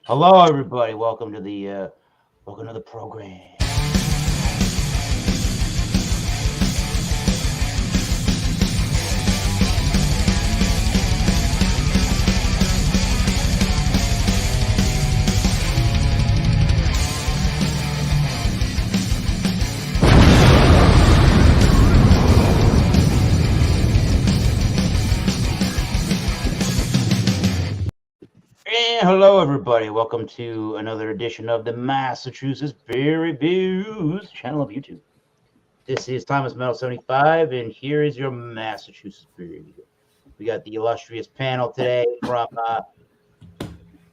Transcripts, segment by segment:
Hello, everybody. Welcome to the program. And hello, everybody. Welcome to another edition of the Massachusetts Beer Reviews channel of YouTube. This is Thomas Metal 75, and here is your Massachusetts Beer Review. We got the illustrious panel today from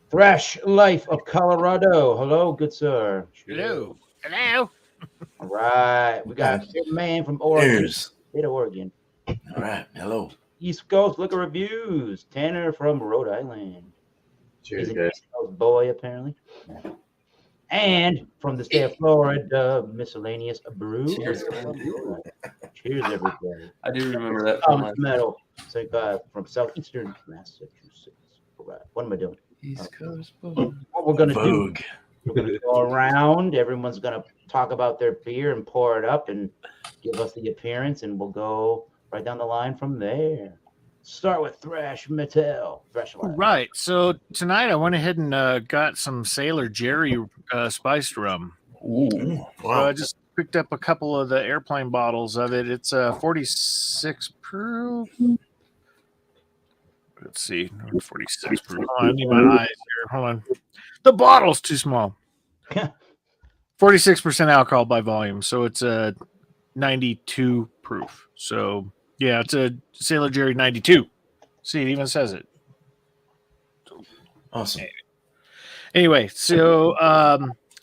Thrash Life of Colorado. Hello, good sir. Hello. Hello. All right. We got a man from Oregon. Cheers. State of Oregon. All right. Hello. East Coast Liquor Reviews. Tanner from Rhode Island. Cheers, He's guys. an East Coast boy, apparently. And from the state of Florida, Miscellaneous Brew. Cheers. Cheers, everybody. I do remember that. Thomas Metal, from southeastern Massachusetts. All right. What am I doing? East Coast What we're going to do, Vogue. we're going to go around. Everyone's going to talk about their beer and pour it up and give us the appearance, and we'll go right down the line from there. Start with Thrash Metal. Thrash Life. Right. So tonight I went ahead and got some Sailor Jerry spiced rum. Ooh. So I Wow. just picked up a couple of the airplane bottles of it. It's 46 proof. Let's see. 46 proof. Hold on, I need my eyes here. Hold on. The bottle's too small. 46% alcohol by volume. So it's a 92 proof. So yeah, it's a Sailor Jerry 92. See, it even says it. Awesome. Anyway, so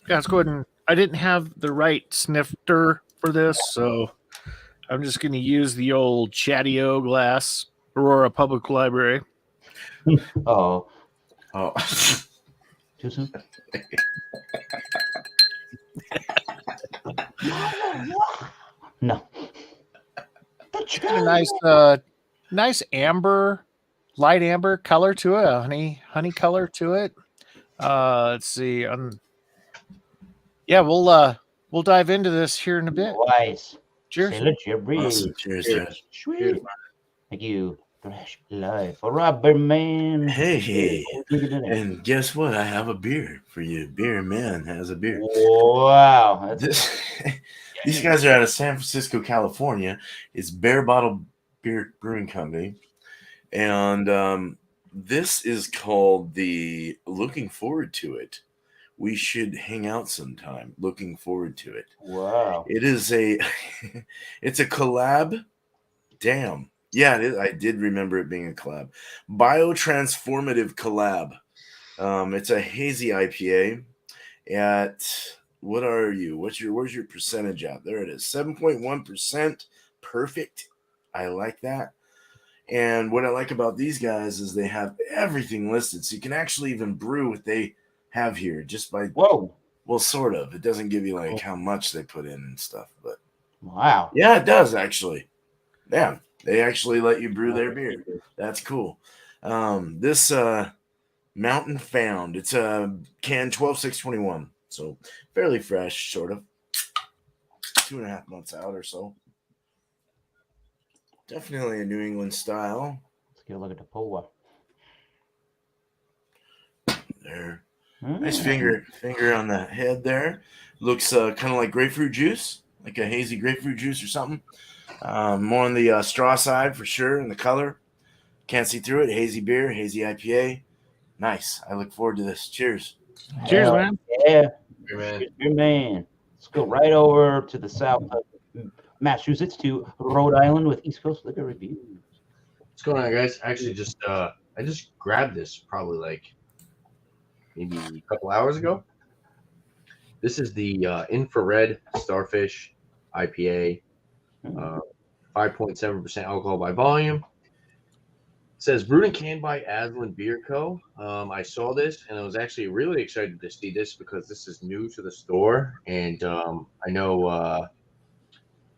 let's go ahead and I didn't have the right snifter for this, so I'm just going to use the old Chatty-O glass, Aurora Public Library. Oh, Oh. too soon? No. A nice amber, light amber color to it, a honey color to it. Let's see. Yeah, we'll dive into this here in a bit. Wise. Cheers. Sailor Jerry. Awesome. Cheers, Trash. Sweet. Thank you. Thrash Life. All right, beer man. Hey. Look at that. And guess what? I have a beer for you. Beer man has a beer. Wow. That's These guys are out of San Francisco, California. It's Bear Bottle Beer Brewing Company. And this is called the Looking Forward to It. We should hang out sometime. Looking forward to it. wow. It is it's a collab. Damn. Yeah, it is. I did remember it being a collab. Biotransformative collab. It's a hazy IPA at, what are you? Where's your percentage at? There it is. 7.1%. Perfect. I like that. And what I like about these guys is they have everything listed. So you can actually even brew what they have here just by, Whoa. well, sort of. It doesn't give you like how much they put in and stuff, but Wow. yeah, it does actually. Yeah, they actually let you brew their beer. That's cool. This Mountain Found. It's a can 12/6/21, so fairly fresh, sort of 2.5 months out or so. Definitely a New England style. Let's get a look at the pour. There, nice finger on the head there. Looks kind of like grapefruit juice, like a hazy grapefruit juice or something. More on the straw side for sure, in the color. Can't see through it. Hazy beer, hazy IPA. Nice. I look forward to this. Cheers. Cheers, Hell man. Yeah. Beer man. Beer man. Let's go right over to the south of Massachusetts to Rhode Island with East Coast Liquor Reviews. What's going on, guys? I actually just grabbed this probably like maybe a couple hours ago. This is the Infrared Starfish IPA, 5.7% alcohol by volume. It says brewed and canned by Aslan Beer Co. I saw this and I was actually really excited to see this because this is new to the store, and I know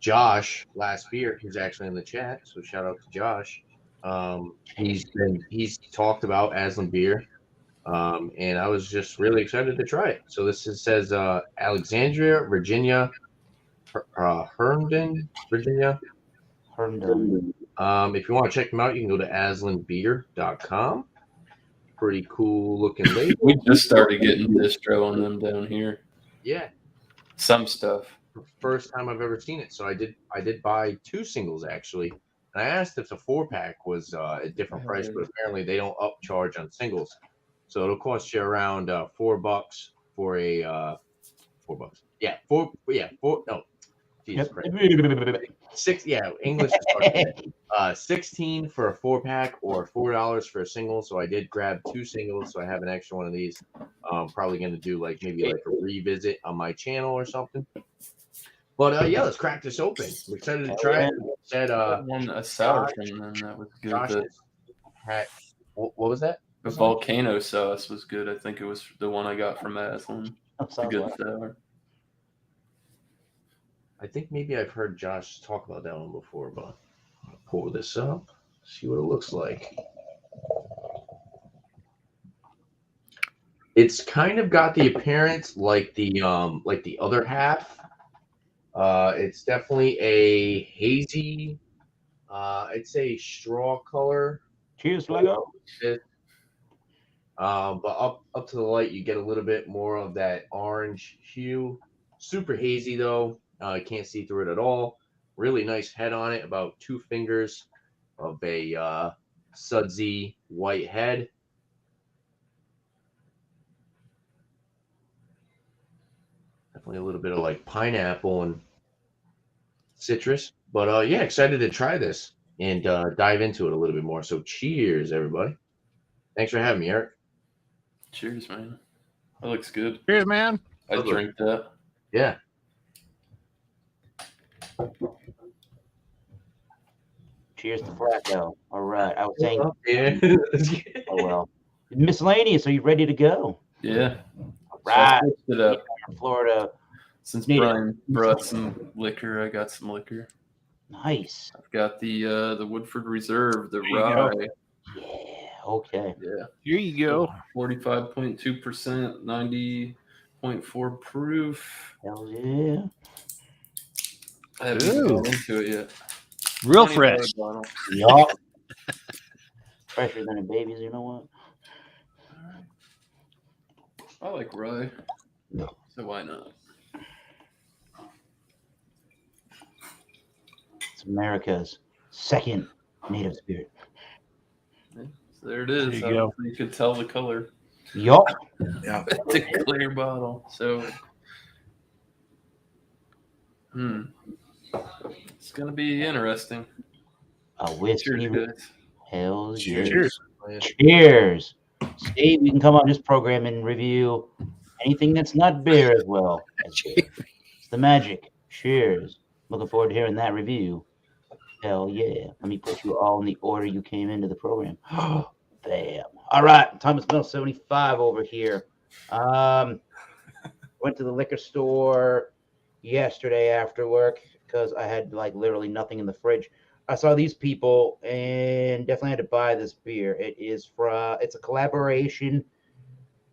Josh last beer, he's actually in the chat, so shout out to Josh. He's talked about Aslan beer And I was just really excited to try it. So says Alexandria, Virginia, Herndon, Virginia. Herndon. If you want to check them out, you can go to aslanbeer.com. Pretty cool looking label. We just started getting distro on them down here. Yeah, Some stuff. first time I've ever seen it. So I did buy 2 singles actually. And I asked if the 4-pack was a different price, but apparently they don't upcharge on singles. So it'll cost you around $4 for a $4. Yeah, four. No, Jesus Christ. 6. Yeah, English is hard. 16 for a 4-pack or $4 for a single. So I did grab 2 singles, so I have an extra one of these. Probably gonna do maybe a revisit on my channel or something. But yeah, let's crack this open. I'm excited to try it. Said a sour from them that was good. What was that? The volcano sauce was good. I think it was the one I got from Aslan. It's a good sour. I think maybe I've heard Josh talk about that one before, but I'll pour this up, see what it looks like. It's kind of got the appearance like the other half. It's definitely a hazy, I'd say straw color. Cheers, Lego. But up to the light, you get a little bit more of that orange hue. Super hazy though. Can't see through it at all. Really nice head on it. About 2 fingers of a sudsy white head. Definitely a little bit of pineapple and citrus. But yeah, excited to try this and dive into it a little bit more. So cheers, everybody. Thanks for having me, Eric. Cheers, man. That looks good. Cheers, man. I drink that. Yeah. Cheers to Flacco. All right. I was saying, Yeah. oh, well. Miscellaneous, are you ready to go? Yeah. All right. So I switched it up. Florida. Since Brian brought some liquor, I got some liquor. Nice. I've got the Woodford Reserve, the There you rye. go. Yeah. Okay. Yeah. Here you go. 45.2%, 90.4 proof. Hell yeah. I haven't gone into it yet. Real $20 fresh. bottle. Yup. Fresher than a baby's, you know what? I like rye. So why not? It's America's second native spirit. Yeah, so there it is. There you go. You could tell the color. Yup. Yeah. It's a clear bottle. So it's gonna be interesting. A whiskey. Cheers, guys. Hell Cheers. yeah. Cheers. Steve, you can come on this program and review anything that's not beer as well as beer. It's the magic. Cheers. Looking forward to hearing that review. Hell yeah. Let me put you all in the order you came into the program. Bam. All right. Thomas Mill 75 over here. Went to the liquor store yesterday after work because I had literally nothing in the fridge. I saw these people and definitely had to buy this beer. It's a collaboration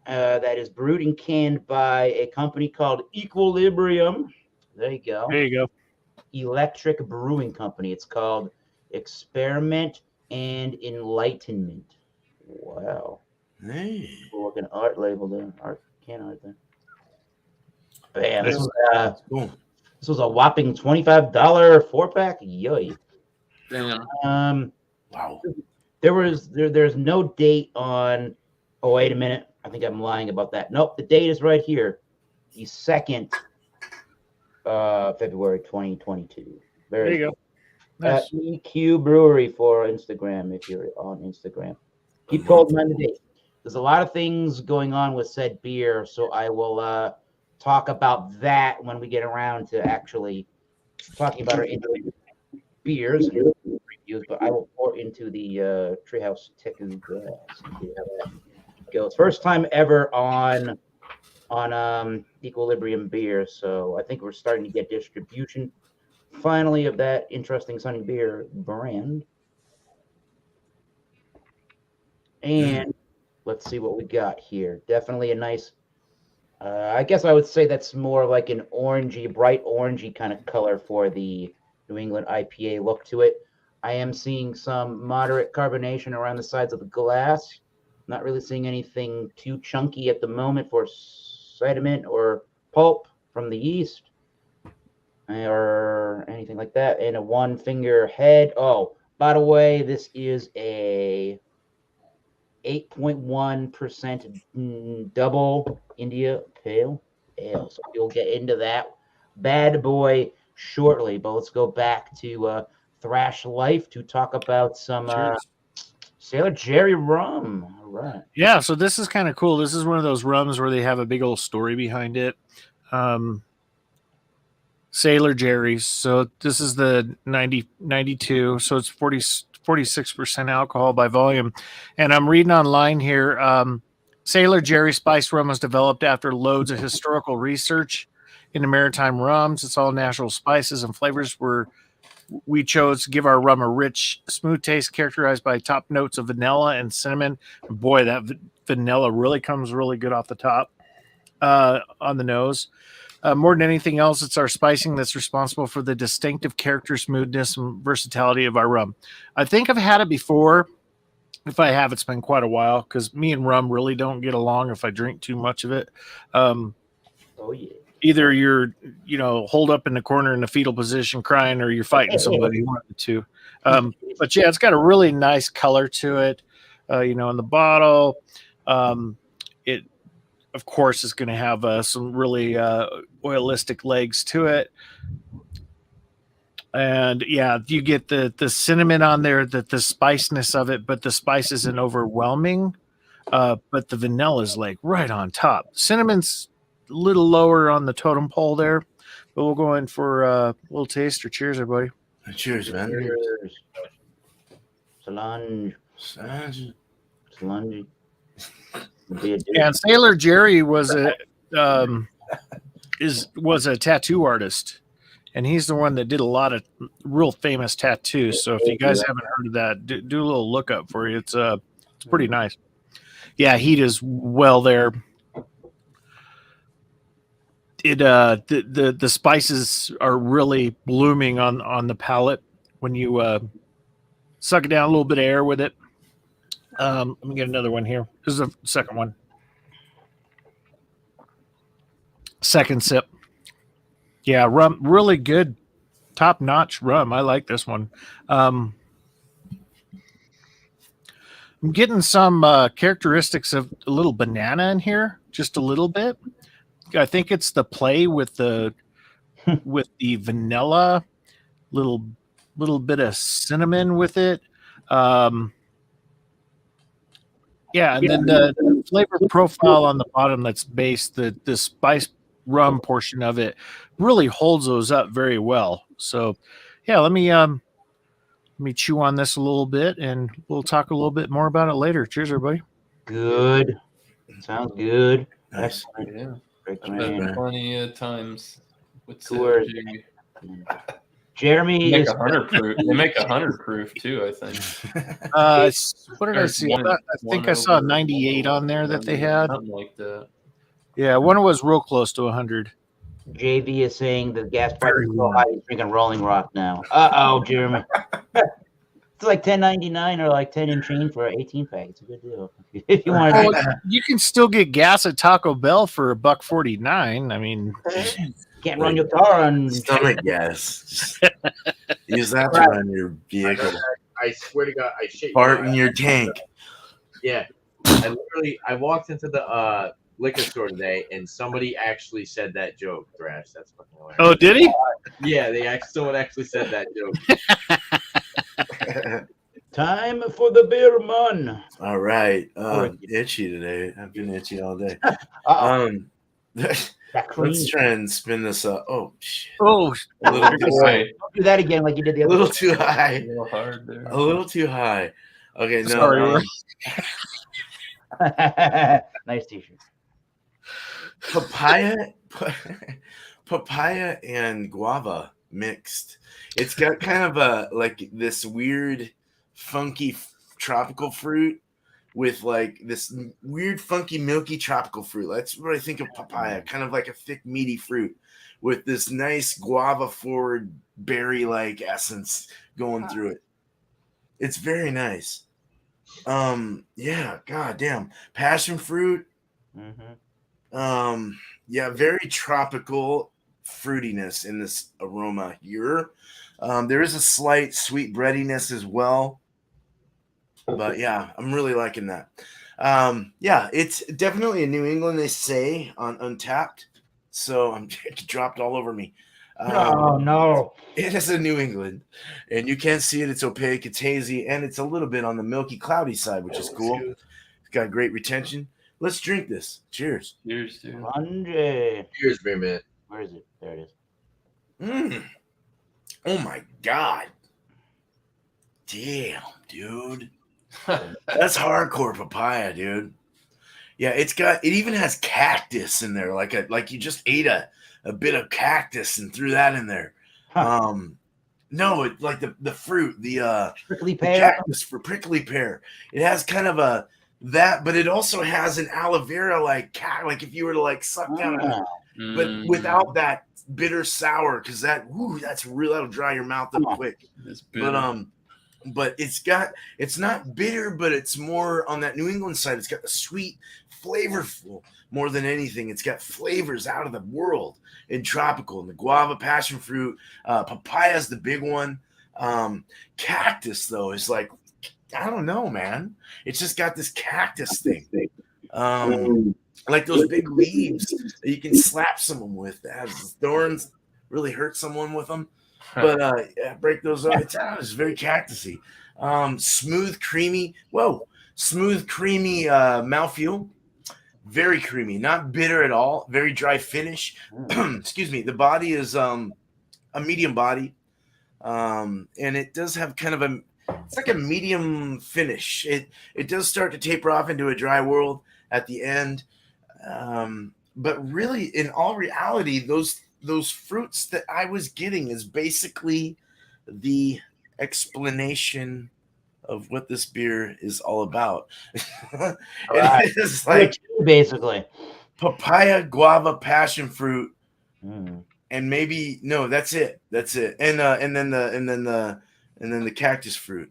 that is brewed and canned by a company called Equilibrium. There you go. There you go. Electric Brewing Company. It's called Experiment and Enlightenment. Wow. Hey. Like an art label there. Can art there. Bam. Cool. This was a whopping $25 4-pack. Yoy. Damn. Wow. There's no date on. Oh, wait a minute. I think I'm lying about that. Nope, the date is right here. The 2nd February 2022. There you go. Nice. EQ Brewery for Instagram if you're on Instagram. Keep holding on the date. There's a lot of things going on with said beer, so I will talk about that when we get around to actually talking about our individual beers and reviews, but I will pour into the Treehouse Teku glass. See how that goes. First time ever on Equilibrium beer, so I think we're starting to get distribution finally of that interesting Sunny Beer brand. And let's see what we got here. Definitely a nice. I guess I would say that's more like an orangey, bright orangey kind of color for the New England IPA look to it. I am seeing some moderate carbonation around the sides of the glass. Not really seeing anything too chunky at the moment for sediment or pulp from the yeast or anything like that. And a one finger head. Oh, by the way, this is a 8.1% double India Pale Ale. So we'll get into that bad boy shortly. But let's go back to Thrash Life to talk about some Sailor Jerry rum. All right. Yeah, so this is kind of cool. This is one of those rums where they have a big old story behind it. Sailor Jerry's. So this is the 92. So it's 46% alcohol by volume. And I'm reading online here. Sailor Jerry Spice Rum was developed after loads of historical research into maritime rums. It's all natural spices and flavors we chose to give our rum a rich, smooth taste characterized by top notes of vanilla and cinnamon. And boy, that vanilla really comes really good off the top on the nose. More than anything else, it's our spicing that's responsible for the distinctive character, smoothness, and versatility of our rum. I think I've had it before. If I have, it's been quite a while because me and rum really don't get along if I drink too much of it. Oh, yeah. Either you're, holed up in the corner in the fetal position crying or you're fighting somebody, one of the two. But yeah, it's got a really nice color to it, in the bottle. It, of course, is going to have some really oilistic legs to it. And yeah, you get the cinnamon on there, the spiciness of it, but the spice isn't overwhelming. But the vanilla is like right on top. Cinnamon's a little lower on the totem pole there, but we'll go in for a little taster. Cheers, everybody. Cheers, man. Cheers. Solange. And Sailor Jerry was a tattoo artist, and he's the one that did a lot of real famous tattoos. So if you guys haven't heard of that, do a little look up for you. It's pretty nice. Yeah, heat is well there. The spices are really blooming on the palate when you suck it down, a little bit of air with it. Let me get another one here. This is the second one. Second sip. Yeah, rum, really good, top-notch rum. I like this one. I'm getting some characteristics of a little banana in here, just a little bit. I think it's the play with the vanilla, little bit of cinnamon with it. Yeah, and then the flavor profile on the bottom that's based, the spice rum portion of it really holds those up very well. So, yeah, let me chew on this a little bit, and we'll talk a little bit more about it later. Cheers, everybody. Good. Sounds good. Nice. Yeah. Great I've had plenty of times with Tours. Jeremy they make is 100 proof. They make 100 proof too, I think. What did I see? I think I saw 98 on there that they had. Something like that. Yeah, one was real close to 100. JV is saying the gas price is so high he's drinking Rolling Rock now. Uh-oh, Jeremy. It's like $10.99 or like 10 and change for an 18 pack. It's a good deal. If you want to, You can still get gas at Taco Bell for $1.49. I mean, can't run your car on stomach gas. Just use that to run your vehicle. I swear to God, I shit. Fart in your tank. Yeah, I walked into the liquor store today, and somebody actually said that joke. Thrash, that's fucking hilarious. oh, did he? Yeah, someone actually said that joke. time for the beer mun. All right. Itchy today. I've been itchy all day. That Let's try and spin this up. Oh, shit. Oh, A little too high. Don't do that again like you did the A other little too high. A little hard there. A little too high. Okay, no. Sorry, nice t-shirt. Papaya and guava mixed. It's got kind of this weird, funky tropical fruit with like this weird, funky, milky tropical fruit. That's what I think of papaya, kind of like a thick, meaty fruit with this nice guava forward berry like essence going through it. It's very nice. Yeah, goddamn. Passion fruit. Yeah, very tropical fruitiness in this aroma here. There is a slight sweet breadiness as well. But yeah, I'm really liking that. Yeah, it's definitely a New England, they say, on Untapped. So it dropped all over me. Oh no. It is a New England, and you can't see it. It's opaque, it's hazy, and it's a little bit on the milky, cloudy side, which is cool. It's got great retention. Let's drink this. Cheers. Cheers, dude. Plunge. Cheers, beer man. Where is it? There it is. Oh my god. Damn, dude. That's hardcore papaya, dude. Yeah, it even has cactus in there, like you just ate a bit of cactus and threw that in there. Huh. No, it like the fruit, the Prickly the pear. cactus for prickly pear. It has kind of that, but it also has an aloe vera like if you were to like suck down it, but without that bitter sour, because that's real. That'll dry your mouth up quick. But it's not bitter, but it's more on that New England side. It's got the sweet, flavorful more than anything. It's got flavors out of the world and tropical. And the guava, passion fruit, papaya is the big one. Cactus though is like, I don't know, man. It's just got this cactus thing. Like those big leaves that you can slap someone with that has thorns, really hurt someone with them. But break those up. It's very cactusy. Smooth, creamy. Smooth, creamy mouthfeel. Very creamy, not bitter at all. Very dry finish. Excuse me. The body is a medium body, and it does have kind of it's like a medium finish. It does start to taper off into a dry world at the end, but really, in all reality, those fruits that I was getting is basically the explanation of what this beer is all about. Right. It is like basically papaya, guava, passion fruit, and maybe that's it. And then the cactus fruit.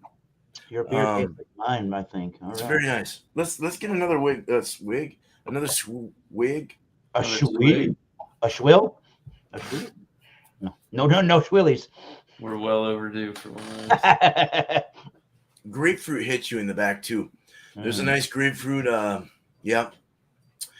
Your beer tastes like mine, I think. It's very nice. Let's get another swig. Another swig. A swig. A swill. No swillies. We're well overdue for one of those. Grapefruit hits you in the back too. There's a nice grapefruit. Yeah,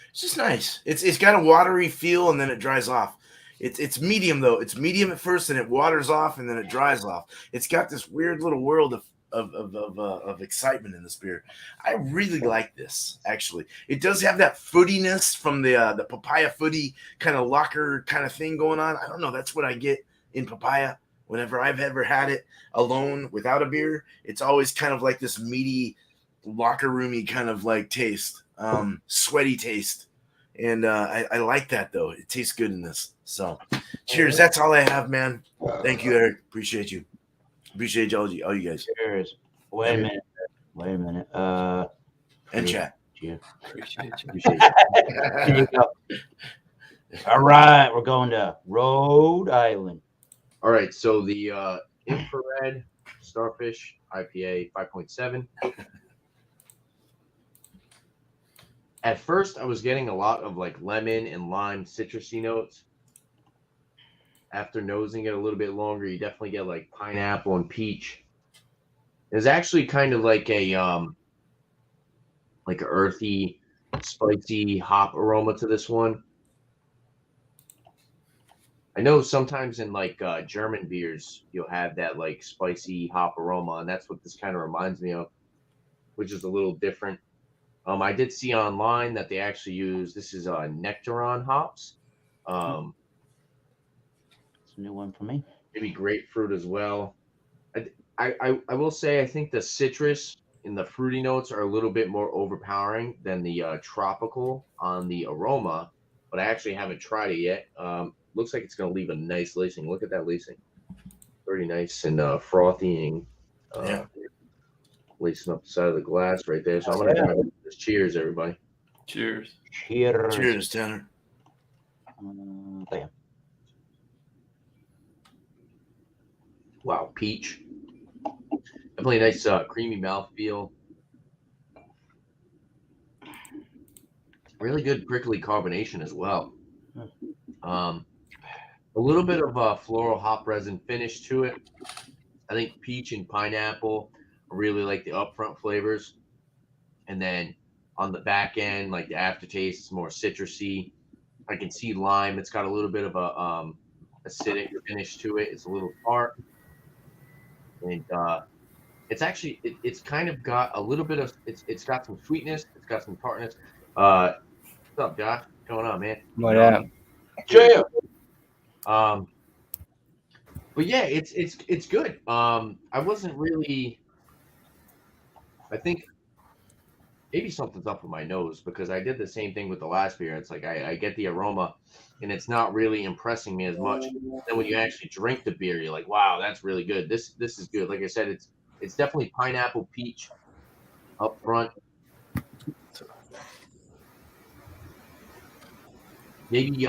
it's just nice. It's got a watery feel and then it dries off. It's medium though. It's medium at first and it waters off and then it dries off. It's got this weird little world of excitement in this beer. I really like this, actually. It does have that footiness from the papaya footy kind of locker kind of thing going on. I don't know. That's what I get in papaya whenever I've ever had it alone without a beer. It's always kind of like this meaty, locker roomy kind of like taste, sweaty taste. And I like that, though. It tastes good in this. So cheers. That's all I have, man. Thank you, Eric. Appreciate you. Appreciate all you guys. Cheers. Wait a minute. And chat. You. Appreciate you. Appreciate There you go. All right, we're going to Rhode Island. All right, so the infrared starfish IPA 5.7. At first, I was getting a lot of like lemon and lime citrusy notes. After nosing it a little bit longer, you definitely get like pineapple and peach. It's actually kind of like a earthy, spicy hop aroma to this one. I know sometimes in like German beers, you'll have that like spicy hop aroma, and that's what this kind of reminds me of, which is a little different. I did see online that they actually use Nectaron hops. It's a new one for me. Maybe grapefruit as well. I will say I think the citrus and the fruity notes are a little bit more overpowering than the tropical on the aroma, but I actually haven't tried it yet. Looks like it's going to leave a nice lacing. Look at that lacing. Pretty nice and frothy. And, Yeah. lacing up the side of the glass right there. So I'm going to grab this. Cheers, everybody. Cheers. Cheers. Cheers, Tanner. Bam. Wow, peach. Definitely a nice creamy mouthfeel. Really good prickly carbonation as well. A little bit of a floral hop resin finish to it. I think peach and pineapple really like the upfront flavors. And then on the back end, like the aftertaste is more citrusy. I can see lime. It's got a little bit of a acidic finish to it. It's a little tart. And it's actually it's kind of got a little bit of it's got some sweetness, it's got some tartness. What's up, Josh? What's going on, man? What up? Jay. But yeah, it's good. I wasn't really. I think maybe something's up with my nose because I did the same thing with the last beer. It's like I get the aroma, and it's not really impressing me as much. Then when you actually drink the beer, you're like, wow, that's really good. This is good. Like I said, it's definitely pineapple peach up front. Maybe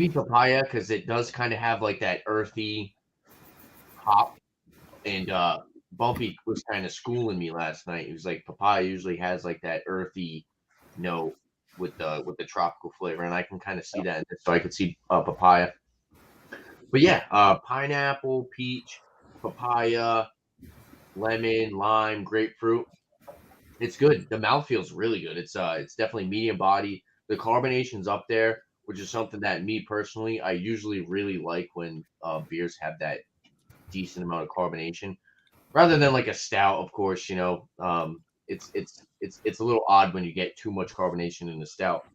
papaya because it does kind of have like that earthy hop. And Bumpy was kind of schooling me last night. He was like, papaya usually has like that earthy note with the tropical flavor, and I can kind of see that. So I could see papaya. But yeah, pineapple, peach, papaya, lemon, lime, grapefruit. It's good. The mouth feels really good. It's definitely medium body. The carbonation's up there, which is something that me personally, I usually really like when beers have that decent amount of carbonation, rather than like a stout. Of course, you know, it's a little odd when you get too much carbonation in a stout,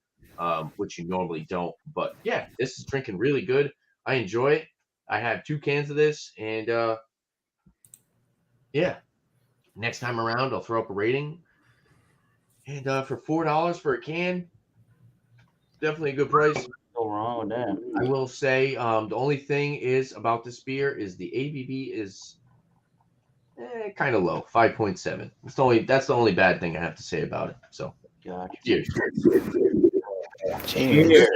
which you normally don't. But yeah, this is drinking really good. I enjoy it. I have 2 cans of this, and yeah, next time around I'll throw up a rating. And for $4 for a can, definitely a good price. Go wrong with that. I will say the only thing is about this beer is the ABV is kind of low, 5.7. That's the only bad thing I have to say about it. So, Gotcha. cheers. Cheers.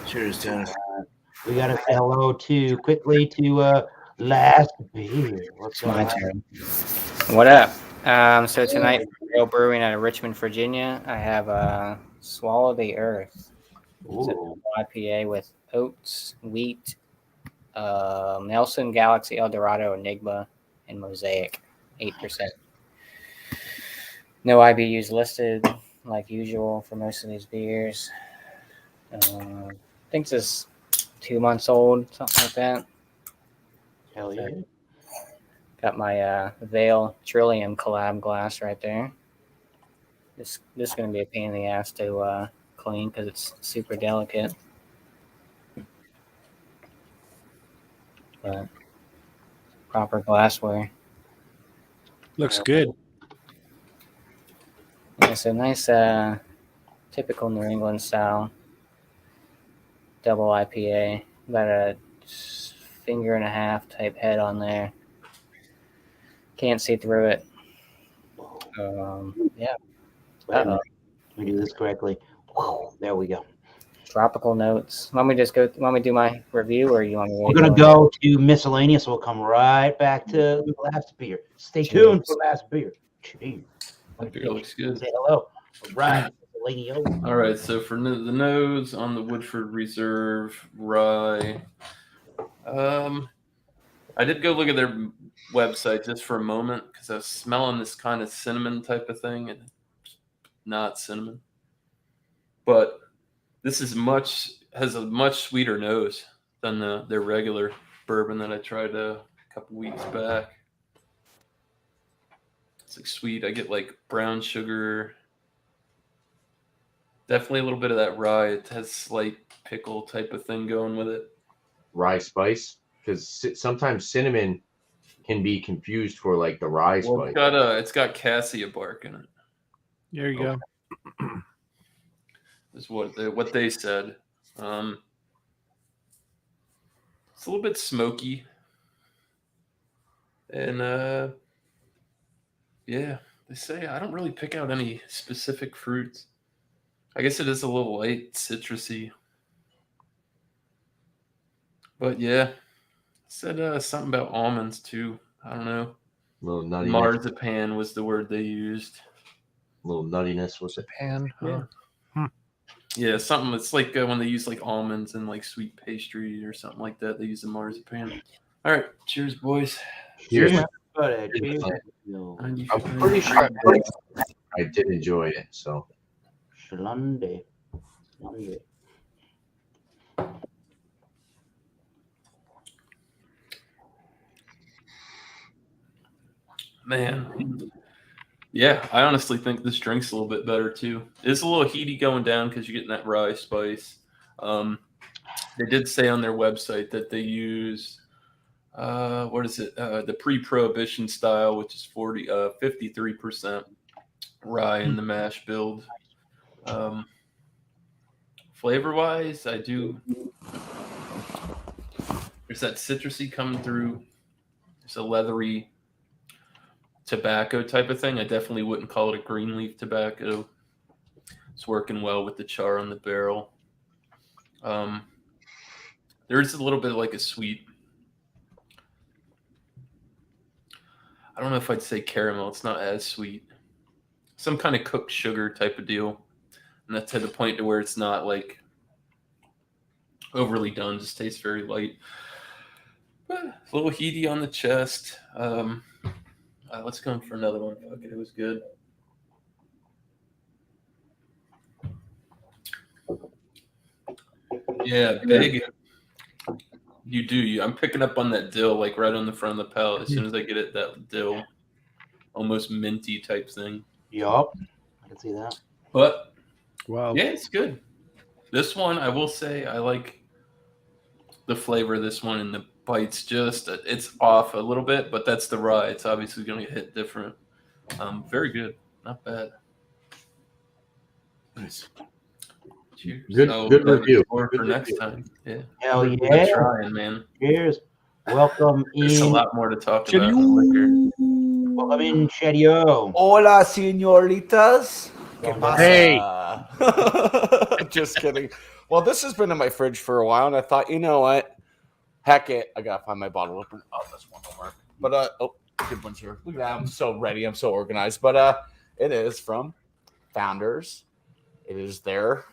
Cheers, Tanner. We gotta say hello quickly to Last Beer. What's My going on? turn. What up? So tonight from Real Brewing out of Richmond, Virginia, I have Swallow the Earth. It's Ooh. an IPA with oats, wheat, Nelson, Galaxy, Eldorado, Enigma, and Mosaic, 8%. No IBUs listed, like usual for most of these beers. I think this is 2 months old, something like that. Hell yeah. Got my Veil Trillium collab glass right there. This is going to be a pain in the ass to clean because it's super delicate. But proper glassware. Looks good. Yeah, so nice typical New England style double IPA. About a finger and a half type head on there. Can't see through it. Yeah. Wait a minute. Let me do this correctly. Whoa, there we go. Tropical notes. Want me to do my review, or you want me to? We're gonna go to miscellaneous. We'll come right back to Last Beer. Stay tuned for Last Beer. Cheers. That beer looks good. Say hello. All right, miscellaneous. All right, so for the nose on the Woodford Reserve rye, I did go look at their website just for a moment because I was smelling this kind of cinnamon type of thing, and not cinnamon. But this is has a much sweeter nose than their regular bourbon that I tried a couple weeks back. It's like sweet. I get like brown sugar. Definitely a little bit of that rye. It has slight pickle type of thing going with it. Rye spice, because sometimes cinnamon can be confused for like the rye spice. It's got cassia bark in it. There you go. Is what they said. It's a little bit smoky, and Yeah, they say I don't really pick out any specific fruits. I guess it is a little light, citrusy. But yeah, it said something about almonds too. I don't know. Little nuttiness. Marzipan was the word they used. Little nuttiness with it. Pan. Yeah. Yeah, something. It's like when they use like almonds and like sweet pastry or something like that. They use the marzipan. All right, cheers, boys. Cheers, Cheers. buddy. Cheers. I'm pretty sure I did enjoy it. So Shalande. Man, yeah, I honestly think this drink's a little bit better too. It's a little heaty going down because you're getting that rye spice. They did say on their website that they use what is it? The pre-prohibition style, which is 53% rye in the mash build. Flavor-wise, I do. There's that citrusy coming through. There's a leathery tobacco type of thing. I definitely wouldn't call it a green leaf tobacco. It's working well with the char on the barrel. There is a little bit of like a sweet. I don't know if I'd say caramel. It's not as sweet. Some kind of cooked sugar type of deal. And that's to the point to where it's not like overly done. Just tastes very light. But a little heaty on the chest. Let's go for another one. Fuck it, it was good. Yeah, big. You do. I'm picking up on that dill, like right on the front of the palate. As soon as I get it, that dill, almost minty type thing. Yup, I can see that. But Wow. yeah, it's good. This one, I will say, I like the flavor of this one, and the bite's just it's off a little bit, but that's the rye. It's obviously going to hit different. Very good, not bad. nice. Cheers. Good review. For Good next review. time. Yeah. Hell Good yeah. trying, man. Cheers. Welcome There's a in. lot more to talk about in liquor. Welcome in, Chedio. Hola, señoritas. ¿Qué pasa? Hey. Just kidding. Well, this has been in my fridge for a while, and I thought, you know what? Heck it. I got to find my bottle opener. Oh, this one will work. But, good one's here. Look at that. I'm so ready. I'm so organized. But it is from Founders. It is their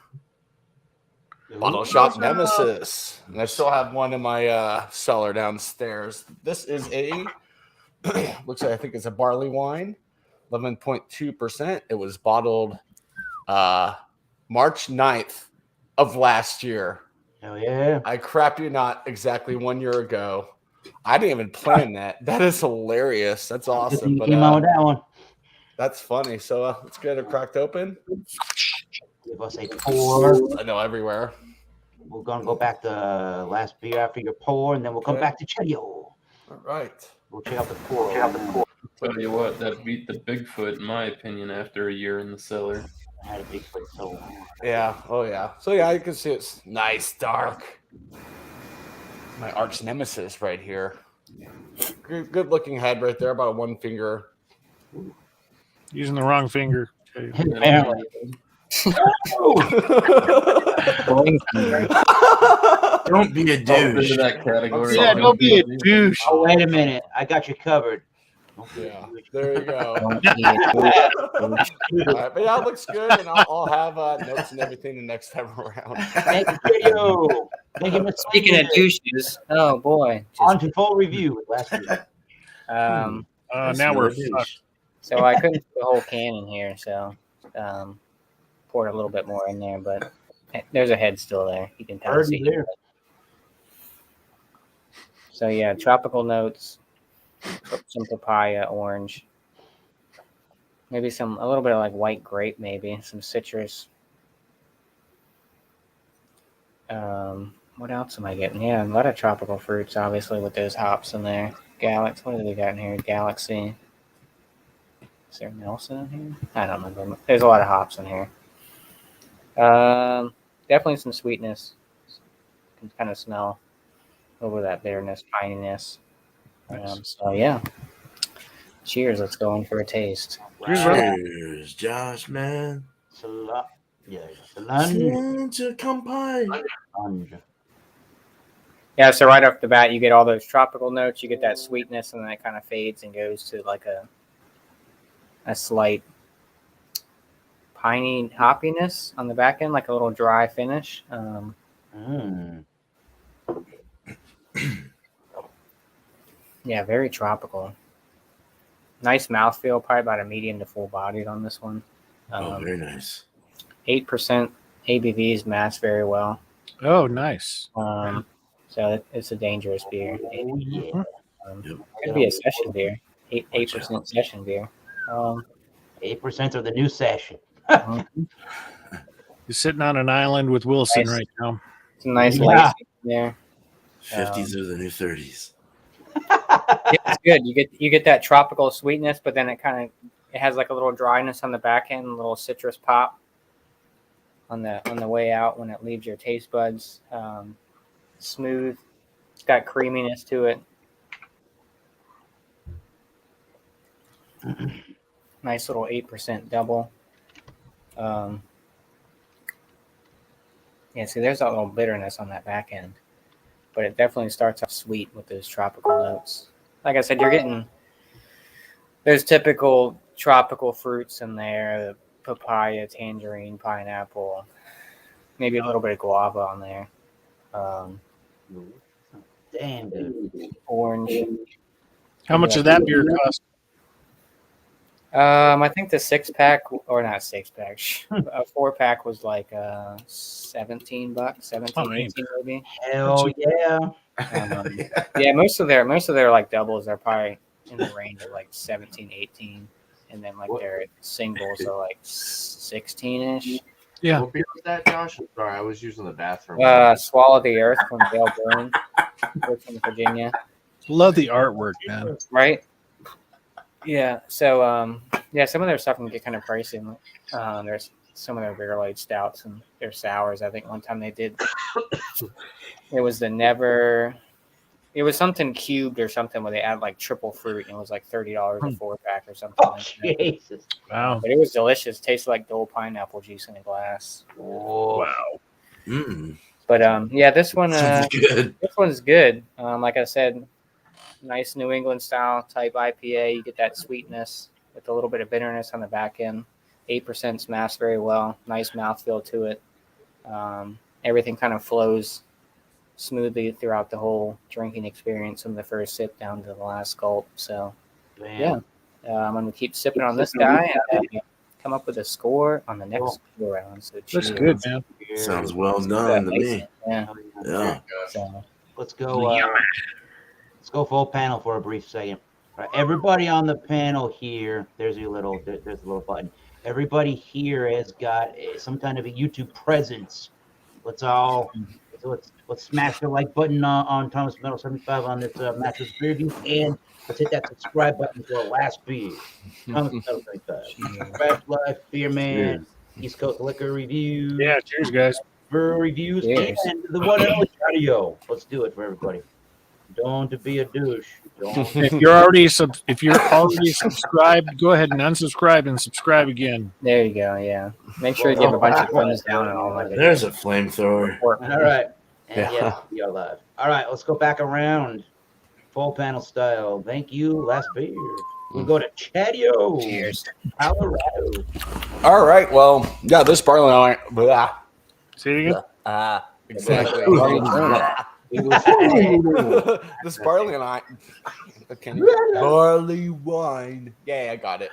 Bottle Shop Nemesis. And I still have one in my cellar downstairs. This is a, looks like I think it's a barley wine, 11.2%. It was bottled March 9th of last year. Hell yeah. I crap you not, exactly 1 year ago. I didn't even plan that. That is hilarious. That's awesome. You But came out with that one. that's funny. So let's get it cracked open. Give us a pour. I know everywhere. We're gonna go back to last beer after your pour, and then we'll come Okay. back to Chedio. All right. We'll check out the pour. Tell you what, that beat the Bigfoot, in my opinion, after a year in the cellar. I had a big foot, so Yeah. Oh, yeah. So, yeah, you can see it's nice, dark. My arch nemesis right here. Good looking head right there, about a one finger. Using the wrong finger. apparently. Don't be a douche. Into that category. Yeah, don't be a douche. Oh, wait a minute. I got you covered. Yeah, there you go. Don't be a All right, but yeah, it looks good, and I'll have notes and everything the next time around. Thank you, Chedio. Thank you, Mr. Speaking of douches, oh boy. On to full review with last week. Now we're fucked. So I couldn't put the whole can in here, so poured a little bit more in there, but there's a head still there. You can kind of Already see there. it. So yeah, tropical notes, some papaya, orange, maybe a little bit of like white grape, maybe some citrus. What else am I getting? Yeah, a lot of tropical fruits, obviously, with those hops in there. What do we got in here? Galaxy. Is there Nelson in here? I don't remember. There's a lot of hops in here. Definitely some sweetness. You can kind of smell over that bitterness, pininess. So yeah, Cheers. Let's go in for a taste. Cheers, Josh, man. Yeah, Solange. Yeah, so right off the bat, you get all those tropical notes. You get that sweetness, and then it kind of fades and goes to like a slight piney hoppiness on the back end, like a little dry finish. Yeah, very tropical. Nice mouthfeel, probably about a medium to full bodied on this one. Very nice. 8% ABVs mass very well. Oh, nice. So it's a dangerous beer. Oh, yeah. Could be a session beer. 8% session beer. 8% of the new session. You're sitting on an island with Wilson right now. It's a nice light there. 50s are the new 30s. Yeah, it's good. You get that tropical sweetness, but then it has like a little dryness on the back end, a little citrus pop on the way out when it leaves your taste buds. Smooth. It's got creaminess to it. Nice little 8% double. Yeah, see, there's a little bitterness on that back end, but it definitely starts off sweet with those tropical notes. Like I said, you're getting those typical tropical fruits in there: the papaya, tangerine, pineapple, maybe a little bit of guava on there. Damn, dude. Orange. How much of that beer cost? I think the 6-pack, or not 6-pack, a 4-pack was like $17, 17, 18 maybe. Hell yeah. Yeah, most of their like doubles are probably in the range of like 17, 18, and then like their singles are like 16-ish. Yeah. What beer was that, Josh? I'm sorry, I was using the bathroom. Swallow the Earth from Dale Boone, from Virginia. Love the artwork, man. Right? Yeah. So yeah, some of their stuff can get kind of pricey. There's some of their barrel aged stouts and their sours. I think one time they did. It was it was something cubed or something where they add like triple fruit, and it was like $30 a 4-pack or something. Oh, Jesus. Wow. But it was delicious. Tasted like Dole pineapple juice in a glass. Oh. Wow. But yeah, this one Good. this one's good. Like I said, nice New England style type IPA. You get that sweetness with a little bit of bitterness on the back end. 8% mass very well. Nice mouthfeel to it. Everything kind of flows smoothly throughout the whole drinking experience from the first sip down to the last gulp. So, yeah, I'm going to keep sipping on this guy and come up with a score on the next go round. So, That's good, man. Sounds well done to me. Yeah. Yeah. Let's go full panel for a brief second. All right, everybody on the panel here, there's a little button. Everybody here has got some kind of a YouTube presence. Let's smash the like button on Thomas Metal 75 on this Mattress Beer Review, and let's hit that subscribe button for our last beer. Thomas Metal 75. Craft Life, Beer Man, East Coast Liquor Reviews. Yeah, cheers, guys. Brew Reviews, Cheers. and the one and only Audio. Let's do it for everybody. Don't be a douche. If you're already subscribed, go ahead and unsubscribe and subscribe again. There you go. Yeah. Make sure you give a bunch of thumbs down and all my videos. There's a flamethrower. All right. And yes, we are live. All right, let's go back around. Full panel style. Thank you. Last beer. We'll go to Chatio. Cheers. Colorado. All right. Well, yeah, this barley wine. Blah. See it again? Exactly. This barley wine. Barley wine. Yeah, I got it.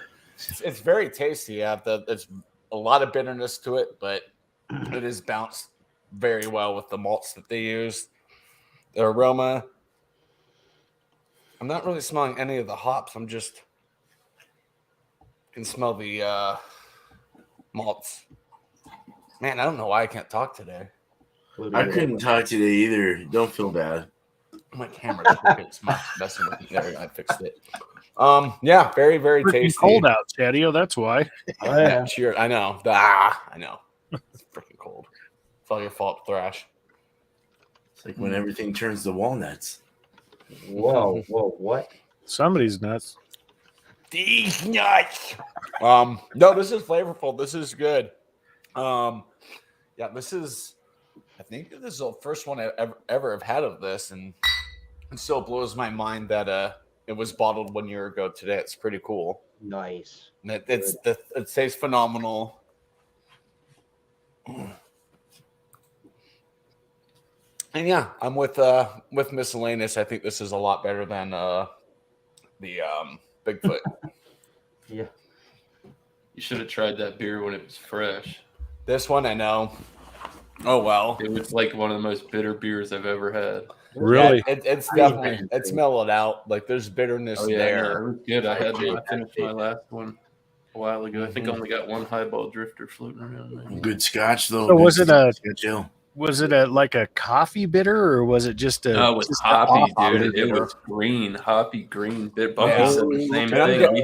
It's very tasty. It's a lot of bitterness to it, but it is balanced very well with the malts that they use. The aroma. I'm not really smelling any of the hops. I'm just can smell the malts. Man, I don't know why I can't talk today. I couldn't talk today either. Don't feel bad. My camera's messing with me. There, I fixed it. Yeah, very, very Freaking tasty. cold out, Chatio. That's why. Oh, yeah. Sure, I know. I know. It's freaking cold. It's all your fault, Thrash. It's like when everything turns to walnuts. Whoa, what? Somebody's nuts. These nuts. No, this is flavorful. This is good. Yeah, this is. I think this is the first one I ever have had of this, and it still blows my mind that it was bottled 1 year ago today. It's pretty cool. Nice. And it tastes phenomenal. And yeah, I'm with miscellaneous. I think this is a lot better than the Bigfoot. Yeah. You should have tried that beer when it was fresh. This one I know. Oh well. It was like one of the most bitter beers I've ever had. Really? Yeah, it's definitely it's mellowed out. Like there's bitterness there. No, it was good. I finished my last one a while ago. I think I only got one highball drifter floating around there. Good scotch though. So was it Scotch like a coffee bitter, or was it just a? No, it was just hoppy, a dude. It bitter? was green, hoppy green. Bumpy Yeah. said the same And I'm thing. getting-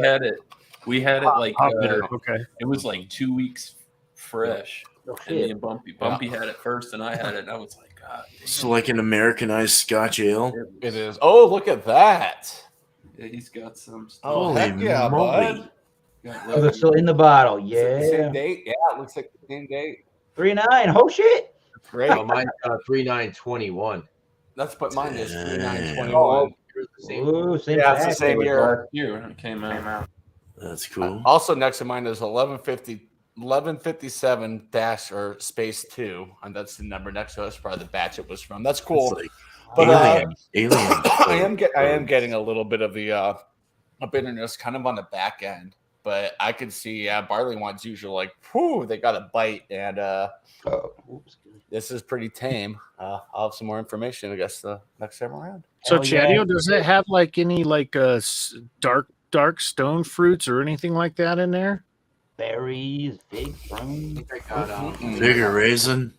We had it like Hop bitter. Okay. it was like 2 weeks fresh. Oh, And me shit. and Bumpy had it first, and I had it, and I was like, God. Damn. So like an Americanized Scotch ale. It is. Oh, look at that. Yeah, he's got some stuff. Oh, Holy heck yeah, moly. bud. Got Oh, they're still in the bottle. Is it the same Yeah. date? Yeah, it looks like the same date. 3-9. Oh shit. Great. Oh, mine's 3921. That's what mine is. Damn. 3921. Yours the same. Ooh, same Yeah, it's the pack. same year. last year when it came out. That's cool. Also, next to mine is 1157 dash or space 2, and that's the number next to us. Probably the batch it was from. That's cool. It's like But alien. I am getting a little bit of the a bitterness kind of on the back end, but I can see barley wines usually like, whew, they got a bite, and Oops. this is pretty tame. I'll have some more information, I guess, the next time around. So, Hell yeah. Chadio, does it have like any like dark stone fruits or anything like that in there? Berries, fig, prunes. I got Figure raisin.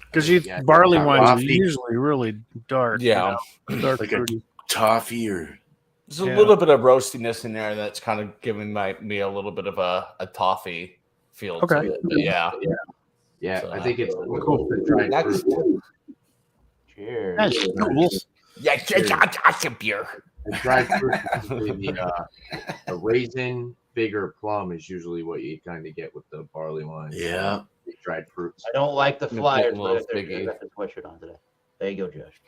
Because Yeah, barley wines are coffee. usually really dark. Yeah, Dark Like a- fruity. Toffee or there's a Yeah. little bit of roastiness in there that's kind of giving me a little bit of a toffee feel Okay. to it. But yeah. Yeah, So, I think it's cool for dried Next. fruit. Cheers. That's cool. Yeah, that's a beer. The dried fruit is usually the raisin, fig, or plum is usually what you kind of get with the barley wine. yeah. Dried fruits. I don't like the Gonna flyers, put a little but I figgy. got the sweatshirt on today. There you go, Josh.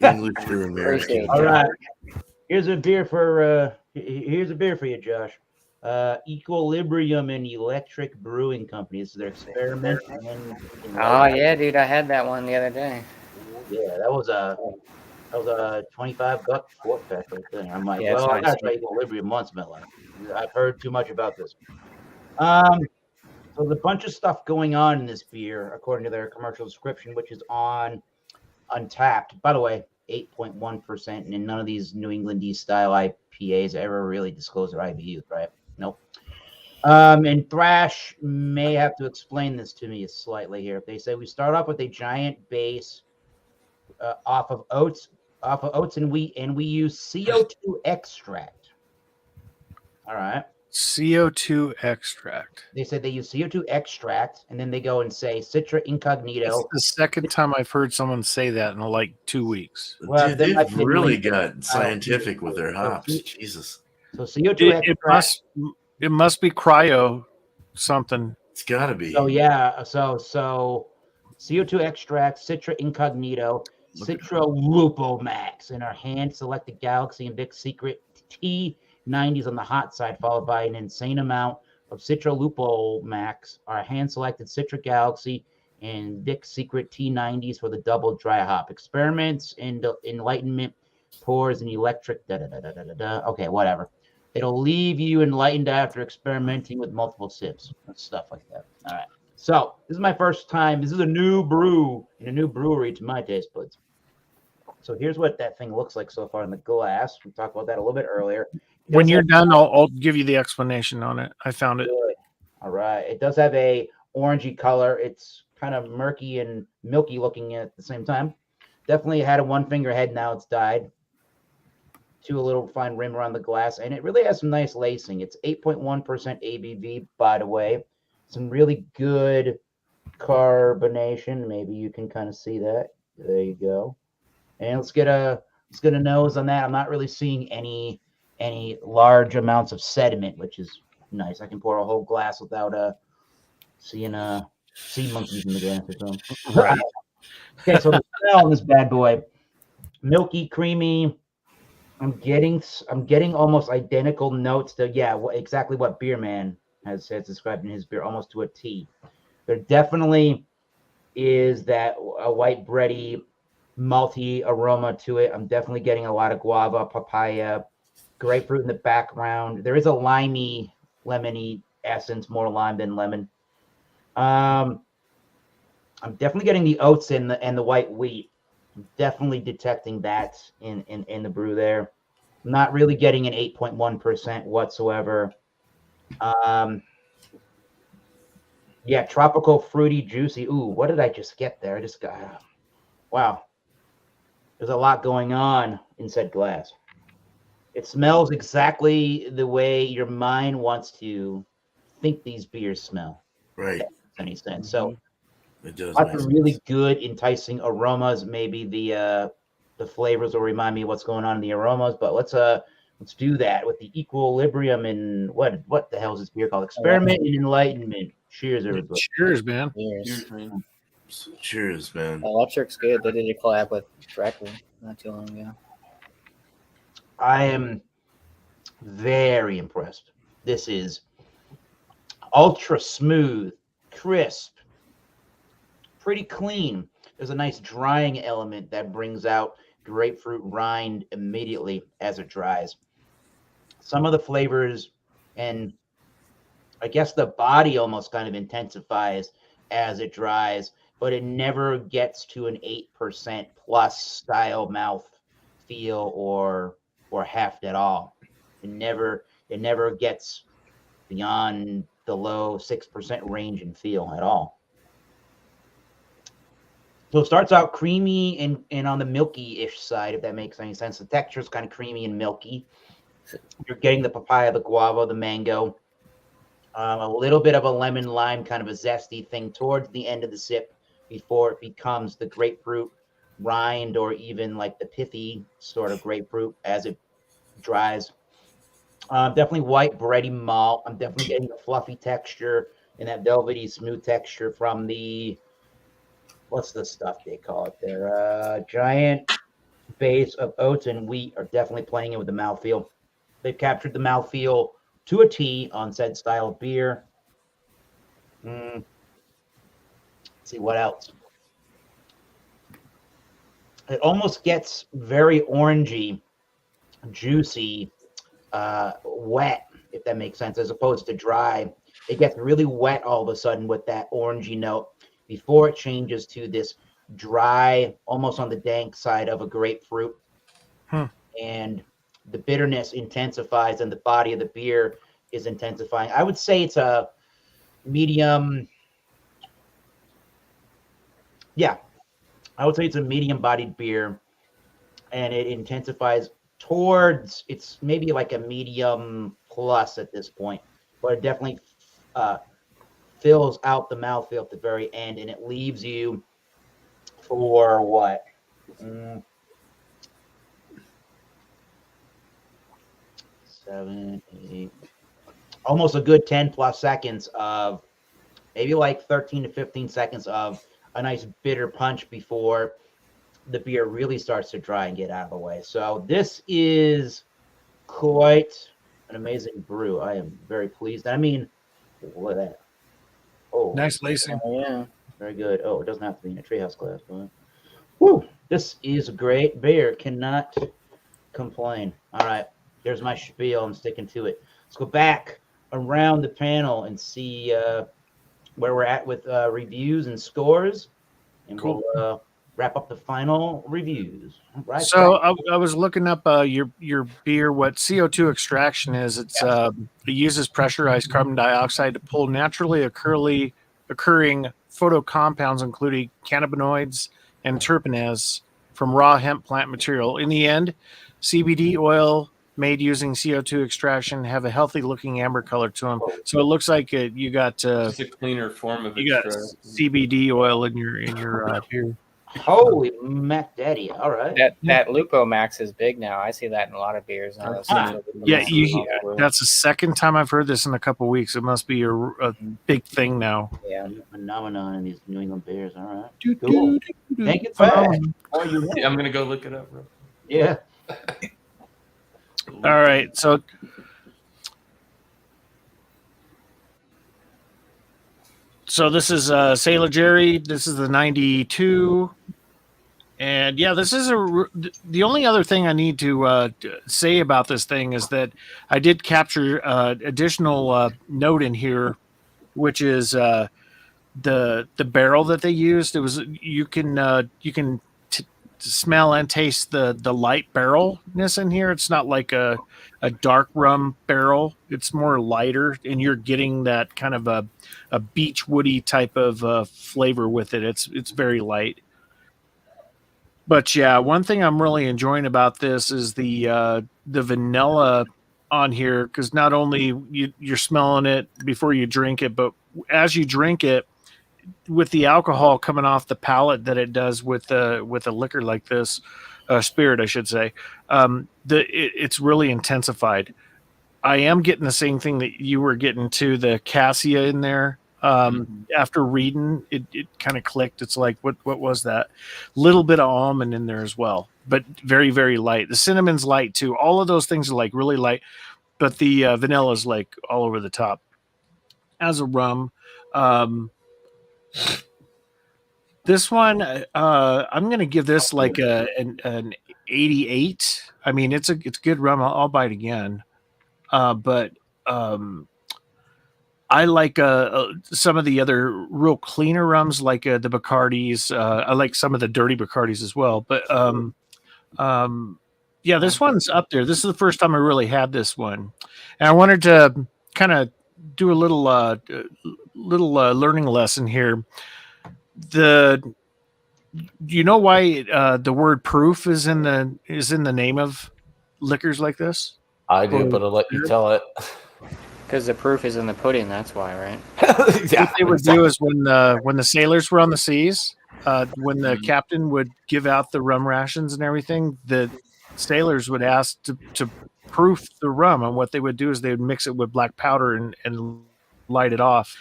English for American. All right. Here's a beer for you, Josh. Equilibrium and Electric Brewing Company. This is their experiment. Oh yeah, dude, I had that one the other day. Yeah, that was a $25 quart pack right there. I'm like, Yeah, it's well, I nice. gotta try Equilibrium once, Miller. I've heard too much about this. So there's a bunch of stuff going on in this beer, according to their commercial description, which is on Untapped. By the way, 8.1%, and in none of these New England style IPAs ever really disclose their IBUs, right? Nope. And Thrash may have to explain this to me slightly here. They say we start off with a giant base off of oats and wheat, and we use CO2 extract. All right. CO2 extract. They said they use CO2 extract, and then they go and say Citra Incognito. It's the second time I've heard someone say that in like 2 weeks. Well, Dude, then I they've can really link it. got scientific with their hops. Jesus. So CO2 It extract. must be cryo something. It's gotta be. So yeah, so CO2 extract, Citra Incognito, Look at Citra Lupo Max, and our hand-selected Galaxy and Vic Secret T90s on the hot side, followed by an insane amount of Citra Lupo Max, our hand-selected Citra Galaxy and Vic Secret T90s for the double dry hop. Experiments and enlightenment pours and electric Okay, whatever. It'll leave you enlightened after experimenting with multiple sips and stuff like that. All right. So this is my first time. This is a new brew in a new brewery to my taste buds. So here's what that thing looks like so far in the glass. We talked about that a little bit earlier. When you're done, I'll give you the explanation on it. I found it. All right. It does have a orangey color. It's kind of murky and milky looking at the same time. Definitely had a one finger head. Now it's dyed to a little fine rim around the glass. And it really has some nice lacing. It's 8.1% ABV, by the way. Some really good carbonation. Maybe you can kind of see that. There you go. And let's get a nose on that. I'm not really seeing any any large amounts of sediment, which is nice. I can pour a whole glass without seeing sea monkeys in the glass or something. Right. Okay, so the smell on this bad boy, milky, creamy. I'm getting almost identical notes to exactly what Beer Man has described in his beer, almost to a T. There definitely is that a white bready, malty aroma to it. I'm definitely getting a lot of guava, papaya, grapefruit in the background. There is a limey, lemony essence, more lime than lemon. I'm definitely getting the oats and the white wheat. I'm definitely detecting that in the brew there. I'm not really getting an 8.1% whatsoever. Yeah, tropical, fruity, juicy. Ooh, what did I just get there? I just got, wow. There's a lot going on in said glass. It smells exactly the way your mind wants to think these beers smell. Right. If that makes any sense. So It does. lots Make of really sense. good, enticing aromas. Maybe the flavors will remind me what's going on in the aromas. But let's do that with the equilibrium and what the hell is this beer called? Experiment and Enlightenment. Cheers, everybody. Cheers, man. Cheers. Cheers, man. Cheers, man. Electric's good. They did a collab with Record not too long ago. I am very impressed. This is ultra smooth, crisp, pretty clean. There's a nice drying element that brings out grapefruit rind immediately as it dries. Some of the flavors and I guess the body almost kind of intensifies as it dries, but it never gets to an 8% plus style mouth feel or heft at all. It never gets beyond the low 6% range and feel at all. So it starts out creamy and on the milky-ish side, if that makes any sense. The texture is kind of creamy and milky. You're getting the papaya, the guava, the mango, a little bit of a lemon lime, kind of a zesty thing towards the end of the sip before it becomes the grapefruit rind or even like the pithy sort of grapefruit as it dries. Definitely white bready malt. I'm definitely getting the fluffy texture and that velvety smooth texture from the what's the stuff they call it there? Giant base of oats and wheat are definitely playing it with the mouthfeel. They've captured the mouthfeel to a T on said style of beer. Let's see what else. It almost gets very orangey, juicy, wet, if that makes sense, as opposed to dry. It gets really wet all of a sudden with that orangey note before it changes to this dry, almost on the dank side of a grapefruit. And the bitterness intensifies and the body of the beer is intensifying. I would say it's a medium. Yeah, I would say it's a medium bodied beer and it intensifies towards, it's maybe like a medium plus at this point, but it definitely fills out the mouthfeel at the very end and it leaves you for what? 7, 8, almost a good 10 plus seconds of maybe like 13 to 15 seconds of a nice bitter punch before the beer really starts to dry and get out of the way. So this is quite an amazing brew. I am very pleased. I mean, look at that. Oh, Nice lacing. Yeah. very good. Oh, it doesn't have to be in a treehouse glass, but woo, this is a great beer. Cannot complain. All right, there's my spiel. I'm sticking to it. Let's go back around the panel and see where we're at with reviews and scores, and Cool. we'll wrap up the final reviews. All right. So I was looking up your beer. What CO2 extraction is? It's it uses pressurized carbon dioxide to pull naturally occurring photocompounds, including cannabinoids and terpenes, from raw hemp plant material. In the end, CBD oil made using CO2 extraction have a healthy looking amber color to them. So it looks like you got Just a cleaner form of you got extract. CBD oil in your beer. Holy Mac Daddy! All right. That Lupo Max is big now. I see that in a lot of beers now. I've Some seen of the Lupo Yeah, Max you, is all blue. that's the second time I've heard this in a couple weeks. It must be a big thing now. Yeah. New phenomenon in these New England beers. All right. Doo, Cool. doo, doo, doo. Thank you, Fast. Phenomenal. Oh, you know. Yeah, I'm gonna go look it up, bro. Yeah. All right, so this is Sailor Jerry. This is the 92. And yeah, this is the only other thing I need to say about this thing is that I did capture additional note in here, which is the barrel that they used. It was you can smell and taste the light barrelness in here. It's not like a dark rum barrel. It's more lighter, and you're getting that kind of a beech woody type of flavor with it. It's very light. But yeah, one thing I'm really enjoying about this is the vanilla on here, because not only you're smelling it before you drink it, but as you drink it, with the alcohol coming off the palate that it does with a liquor like this, spirit, I should say, it's really intensified. I am getting the same thing that you were getting to the cassia in there. After reading it kind of clicked. It's like, what was that? Little bit of almond in there as well, but very, very light. The cinnamon's light too. All of those things are like really light, but the vanilla is like all over the top. As a rum, this one, I'm going to give this like an 88. I mean, it's good rum. I'll buy it again. But I like some of the other real cleaner rums, like the Bacardis. I like some of the dirty Bacardis as well. But yeah, this one's up there. This is the first time I really had this one, and I wanted to kind of do a little learning lesson here. Do you know why the word proof is in the name of liquors like this? I do, but I'll let you tell it. Because the proof is in the pudding, that's why, right? Yeah, What they would do is when the sailors were on the seas, when the captain would give out the rum rations and everything, the sailors would ask to proof the rum, and what they would do is they would mix it with black powder and light it off,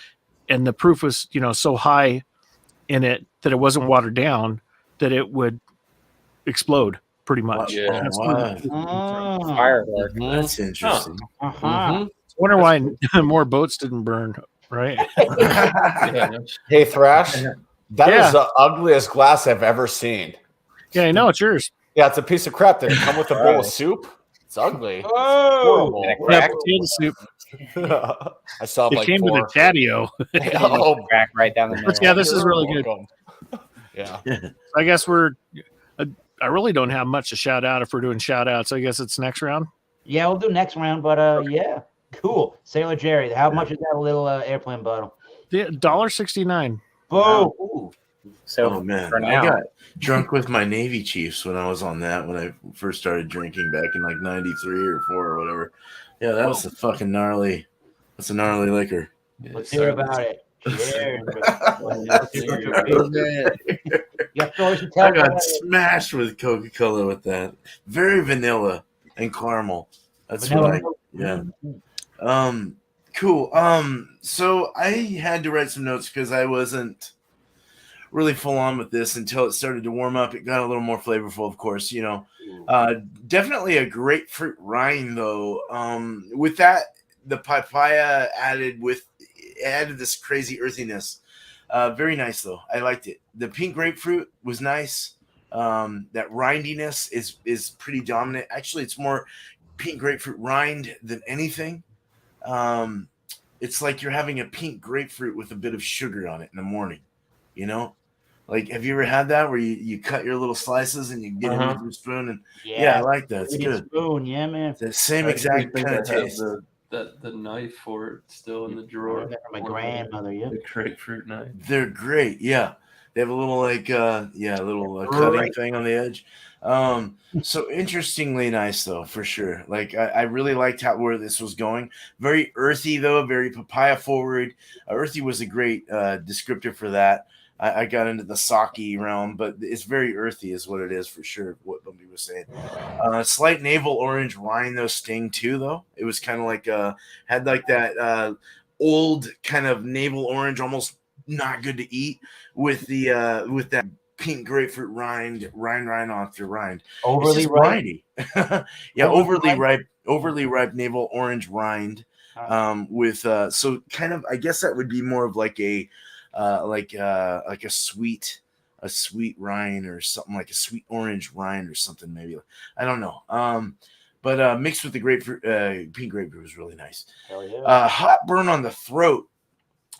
and the proof was so high in it that it wasn't watered down, that it would explode pretty much. Yeah. Firework. That's interesting. Uh-huh. I wonder why more boats didn't burn, right? Yeah. Hey, Thrash, that Yeah. is the ugliest glass I've ever seen. Yeah, I know it's yours. Yeah, it's a piece of crap. Did it come with a bowl of soup? It's ugly. Oh, It's Yeah, potato soup. horrible. I saw It like came four. with a chatio. Oh, Crack right down the middle. Yeah, this is really good. welcome. Yeah. I guess I really don't have much to shout out if we're doing shout outs. I guess it's next round. yeah, we'll do next round, but yeah, cool. Sailor Jerry, how much is that little airplane bottle? Yeah, $1.69. Boom. Ooh. So Oh man, for I now, got drunk with my Navy Chiefs when I was on that, when I first started drinking back in like 93 or 4 or whatever. Yeah, that was a fucking gnarly. That's a gnarly liquor. Yeah, Let's hear about it. Cheers. You have stories to tell. I got about it? smashed with Coca-Cola with that. Very vanilla and caramel. That's Vanilla. what yeah. Cool. So I had to write some notes because I wasn't really full on with this until it started to warm up. It got a little more flavorful, of course, definitely a grapefruit rind though. With that, the papaya added this crazy earthiness. Very nice though. I liked it. The pink grapefruit was nice. That rindiness is pretty dominant. Actually, it's more pink grapefruit rind than anything. It's like you're having a pink grapefruit with a bit of sugar on it in the morning. Like, have you ever had that where you cut your little slices and you get it with your spoon? And yeah, I like that. It's Pretty good. Spoon, yeah, man. The same I exact think kind I of have taste. the knife for it still in the I drawer. got that from my grandmother. Yeah. The grapefruit knife. They're great. Yeah. They have a little cutting thing on the edge. So interestingly nice though, for sure. Like I really liked where this was going. Very earthy though, very papaya forward. Earthy was a great descriptor for that. I got into the sake realm, but it's very earthy, is what it is for sure. What Bumpy was saying. Slight navel orange rind though sting too, though. It was kind of like had like that old kind of navel orange, almost not good to eat with the with that pink grapefruit rind after rind. Overly It's just ripe. rindy. Yeah, overly ripe navel orange rind. With so kind of, I guess that would be more of like a sweet rind or something, like a sweet orange rind or something, maybe. I don't know. But mixed with the grapefruit, pink grapefruit was really nice. Hell yeah. Hot burn on the throat.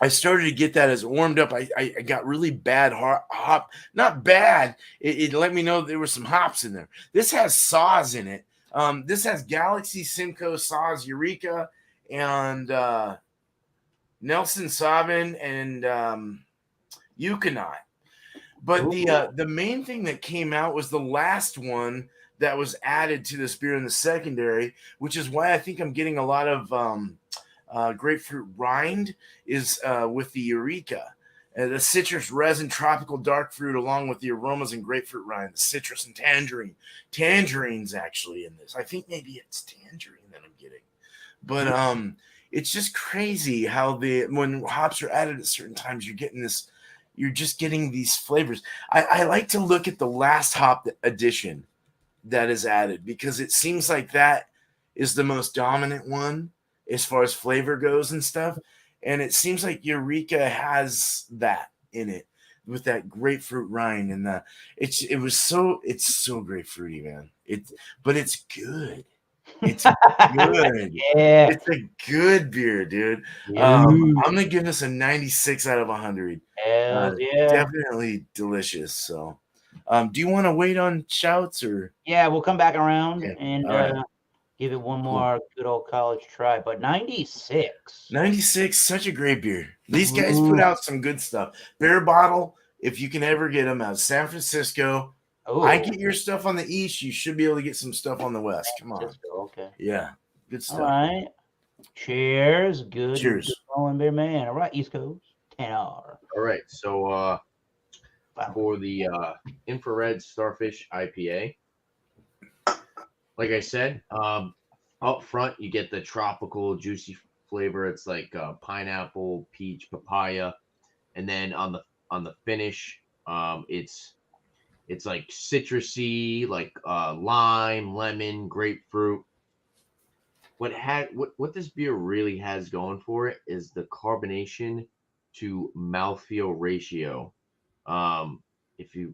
I started to get that as it warmed up. I got really bad hop. Not bad. It let me know there were some hops in there. This has Saws in it. This has Galaxy, Simcoe, Saws, Eureka, and Nelson Sauvin and Euconaut. But the main thing that came out was the last one that was added to this beer in the secondary, which is why I think I'm getting a lot of grapefruit rind is with the Eureka. The citrus resin, tropical dark fruit, along with the aromas and grapefruit rind, the citrus and tangerine. Tangerines actually in this. I think maybe it's tangerine that I'm getting. But it's just crazy how when hops are added at certain times, you're just getting these flavors. I like to look at the last hop addition that is added, because it seems like that is the most dominant one as far as flavor goes and stuff. And it seems like Eureka has that in it with that grapefruit rind, and it's so grapefruity, man. But it's good. It's good. Yeah. It's a good beer, dude. I'm gonna give this a 96 out of 100. Hell yeah. Definitely delicious. So, do you want to wait on shouts or? Yeah, we'll come back around and All right. give it one more good old college try. But 96. 96, such a great beer. These guys put out some good stuff. Bear Bottle, if you can ever get them out of San Francisco. Oh, I get your stuff on the east. You should be able to get some stuff on the west. Come on. Okay. Yeah. Good stuff. All right. Cheers. Good. Cheers. Good rolling beer, man. All right, East Coast. 10R. All right. So for the infrared starfish IPA, like I said, up front you get the tropical juicy flavor. It's like pineapple, peach, papaya, and then on the finish, it's like citrusy, like lime, lemon, grapefruit. What this beer really has going for it is the carbonation to mouthfeel ratio. If you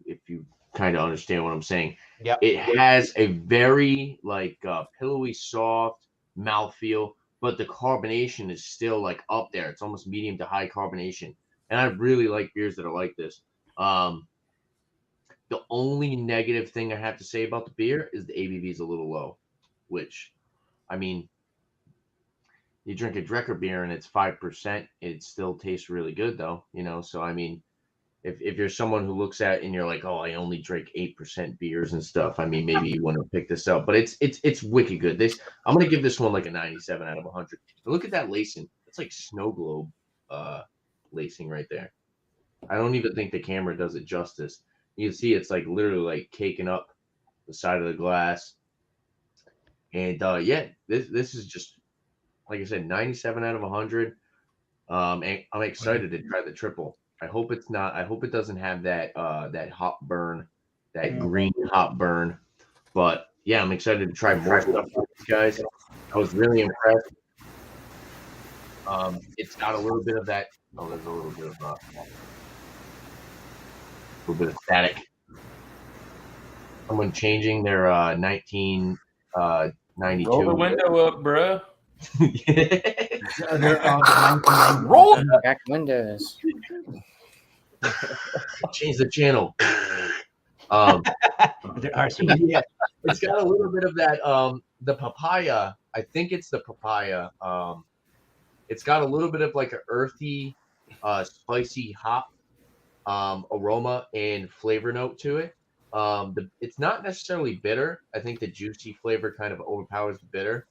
kind of understand what I'm saying. Yep. It has a very like pillowy, soft mouthfeel, but the carbonation is still like up there. It's almost medium to high carbonation, and I really like beers that are like this. The only negative thing I have to say about the beer is the ABV is a little low, which, I mean, you drink a Drecker beer and it's 5%, it still tastes really good though, you know? So, I mean, if you're someone who looks at it and you're like, oh, I only drink 8% beers and stuff, I mean, maybe you want to pick this up, but it's wicked good. I'm going to give this one like a 97 out of 100. But look at that lacing. It's like snow globe lacing right there. I don't even think the camera does it justice. You can see it's like literally like caking up the side of the glass. And yeah, this is just, like I said, 97 out of 100. And I'm excited to try the triple. I hope it doesn't have that that hop burn, that green hop burn. But yeah, I'm excited to try more stuff with these guys. I was really impressed. It's got a little bit of that. Oh, there's a little bit of static. Someone changing their 1992. Roll the window up, bro. Roll back windows. Change the channel. Yeah, it's got a little bit of that. The papaya. I think it's the papaya. It's got a little bit of like an earthy, spicy hop aroma and flavor note to it. It's not necessarily bitter. I think the juicy flavor kind of overpowers the bitter.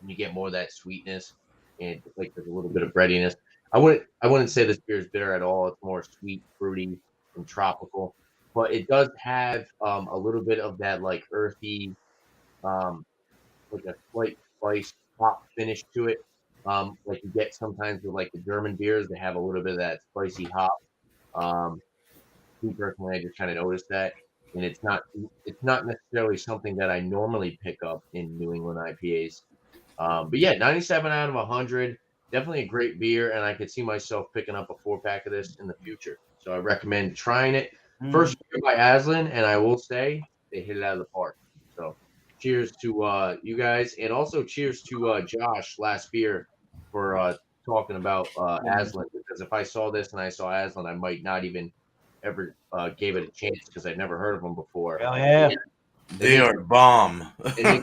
And you get more of that sweetness and like there's a little bit of breadiness. I wouldn't say this beer is bitter at all. It's more sweet, fruity, and tropical. But it does have a little bit of that like earthy, like a slight spice hop finish to it. Like you get sometimes with like the German beers, they have a little bit of that spicy hop. Me personally, I just kind of noticed that, and it's not necessarily something that I normally pick up in New England IPAs. But yeah, 97 out of 100, definitely a great beer, and I could see myself picking up a 4-pack of this in the future. So I recommend trying it. First beer by Aslan, and I will say they hit it out of the park. So cheers to you guys, and also cheers to Josh last beer for talking about Aslan, because if I saw this and I saw Aslan, I might not even ever gave it a chance because I'd never heard of them before. Hell yeah. They are bomb. They make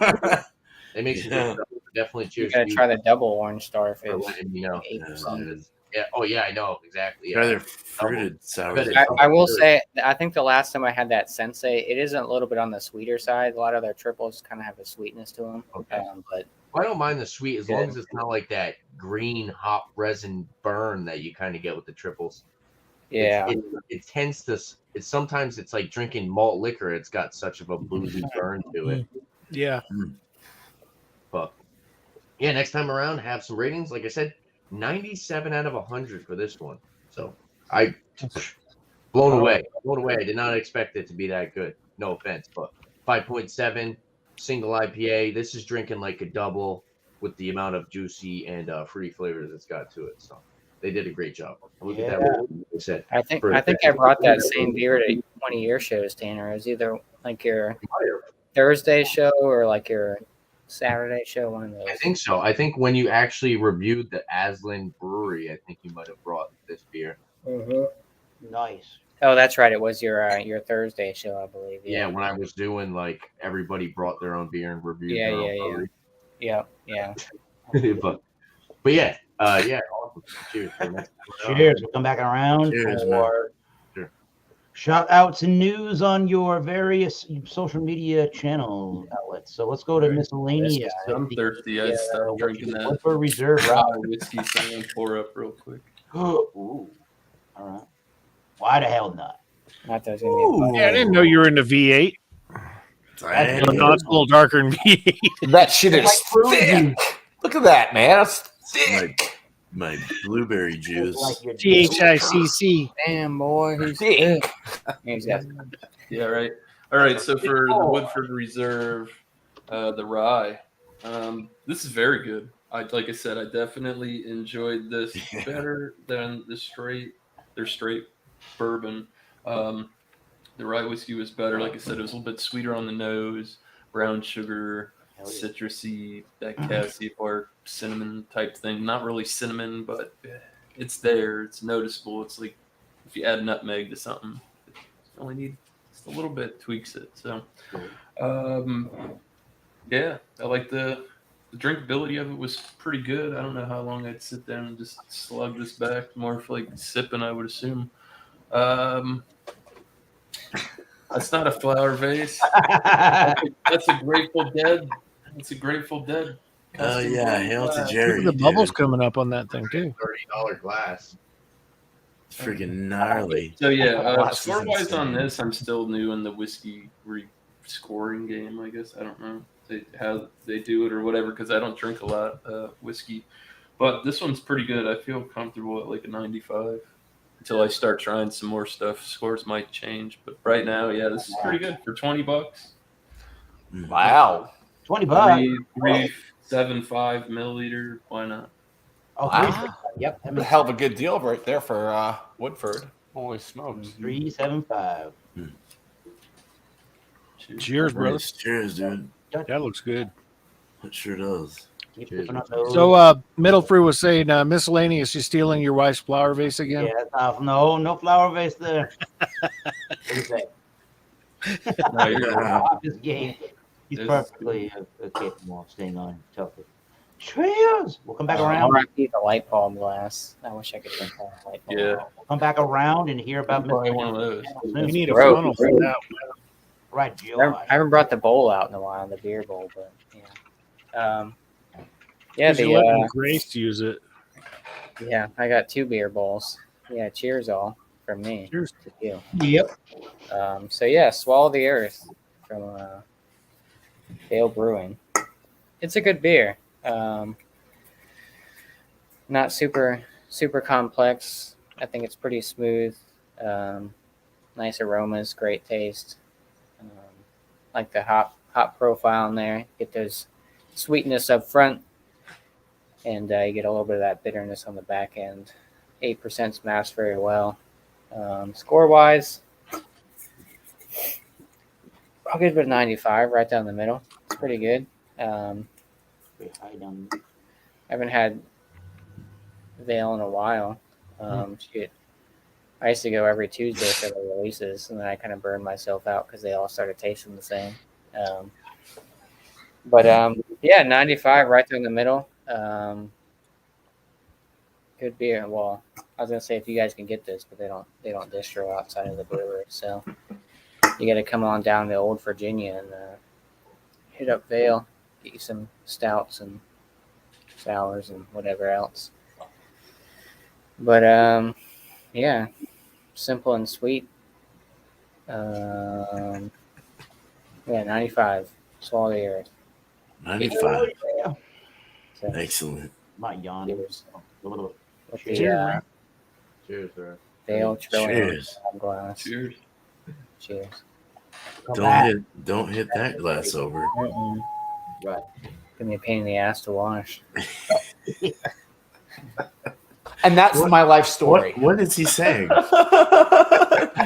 some good stuff. Definitely You cheers. gotta try the double orange for starfish. letting me know. 8%. Yeah. Oh yeah, I know exactly. Yeah. Rather fruited sour. I will say, I think the last time I had that Sensei, it isn't a little bit on the sweeter side. A lot of their triples kind of have a sweetness to them. Okay. But I don't mind the sweet as long as it's not like that green hop resin burn that you kind of get with the triples. yeah, It tends to. It's sometimes it's like drinking malt liquor. It's got such of a boozy burn to it. Yeah. But yeah, next time around, have some ratings. Like I said, 97 out of 100 for this one. So I blown away. I did not expect it to be that good. No offense, but 5.7 single IPA. This is drinking like a double with the amount of juicy and fruity flavors it's got to it. So they did a great job. Look at that. What they said. I think I brought that same beer to one of your shows, Tanner. It was either like your Thursday show or like your Saturday show. One of those. I think so. I think when you actually reviewed the Aslan Brewery, I think you might have brought this beer. Nice. Oh, that's right. It was your Thursday show, I believe. Yeah, when I was doing like everybody brought their own beer and reviewed their own brewery. Yeah. but yeah, awesome. Cheers. Cheers. We'll come back around. Cheers, for Sure. shout outs and news on your various social media channel outlets. So let's go to miscellaneous. I'm thirsty. I stopped drinking that For reserve raw whiskey, so I'm gonna pour up real quick. Ooh. All right. Why the hell not? Not that it's gonna be Yeah, I didn't know you were into V8. Dang. No, it's a little darker than V8. That shit is thick. Look at that, man. It's thick. My blueberry juice. Like your THICC. damn boy. He's thick. Yeah, right. All right. So for the Woodford Reserve, the rye, this is very good. Like I said, I definitely enjoyed this better than their straight bourbon. The rye whiskey was better. Like I said, it was a little bit sweeter on the nose, brown sugar, citrusy, that cassie part, cinnamon type thing. Not really cinnamon, but it's there. It's noticeable. It's like if you add nutmeg to something, you only need just a little bit, tweaks it. So, yeah, I like the drinkability of it was pretty good. I don't know how long I'd sit down and just slug this back. More for like sipping, I would assume. That's not a flower vase. That's a Grateful Dead. It's a Grateful Dead. Oh yeah, hail to Jerry. Look at the bubbles dude. coming up on that thing too. $30 glass. It's freaking gnarly. So yeah, This is score-wise on insane. this, I'm still new in the whiskey scoring game. I guess I don't know how they do it or whatever because I don't drink a lot whiskey. But this one's pretty good. I feel comfortable at like a 95 until I start trying some more stuff. Scores might change, but right now, yeah, this is pretty good for $20. Wow. $20. 3.75 milliliter. Why not? Oh, Wow. Yep. That's a hell of a good deal right there for Woodford. Holy smokes. 375. Cheers, brother. Nice. Cheers, dude. That looks good. It sure does. Keep Cheers. flipping up those. So, Middlefrew was saying, miscellaneous, you stealing your wife's flower vase again? Yeah, no flower vase there. What do you say? No, you're good. This game, he's This- perfectly capable of staying on top of it. Cheers! We'll come back around. RIP the light bulb glass. I wish I could drink that light bulb. Yeah. We'll come back around and hear about Probably one of those. We need a Bro, funnel for that. Right, Joe. I haven't brought the bowl out in a while, the beer bowl, but yeah. Yeah, Because you're letting the Grace use it. Yeah, I got 2 beer bowls. Yeah, cheers all from me. Cheers. To you. Yep. So yeah, Swallow the Earth from Dale Brewing. It's a good beer. Not super complex. I think it's pretty smooth. Nice aromas, great taste. Like the hop profile in there. Get those sweetness up front, and you get a little bit of that bitterness on the back end. 8% masked very well. Score wise, I'll give it a 95, right down the middle. It's pretty good. Pretty high down. I haven't had Veil in a while. Shoot. I used to go every Tuesday for the releases, and then I kind of burned myself out because they all started tasting the same. Yeah, 95 right down the middle. Good beer. Well, I was gonna say if you guys can get this, but they don't distro outside of the brewery, so you got to come on down to Old Virginia and hit up Veil, get you some stouts and sours and whatever else. But yeah, simple and sweet. Yeah, 95. Swallow the Earth. 95. Yeah. So, excellent. My yawn. Cheers. With Cheers, the Cheers, bro. Veil trillium Cheers. glass. Cheers. Cheers. Don't hit that glass over. Mm-mm. Right. Give me a pain in the ass to wash. And that's my life story. What is he saying?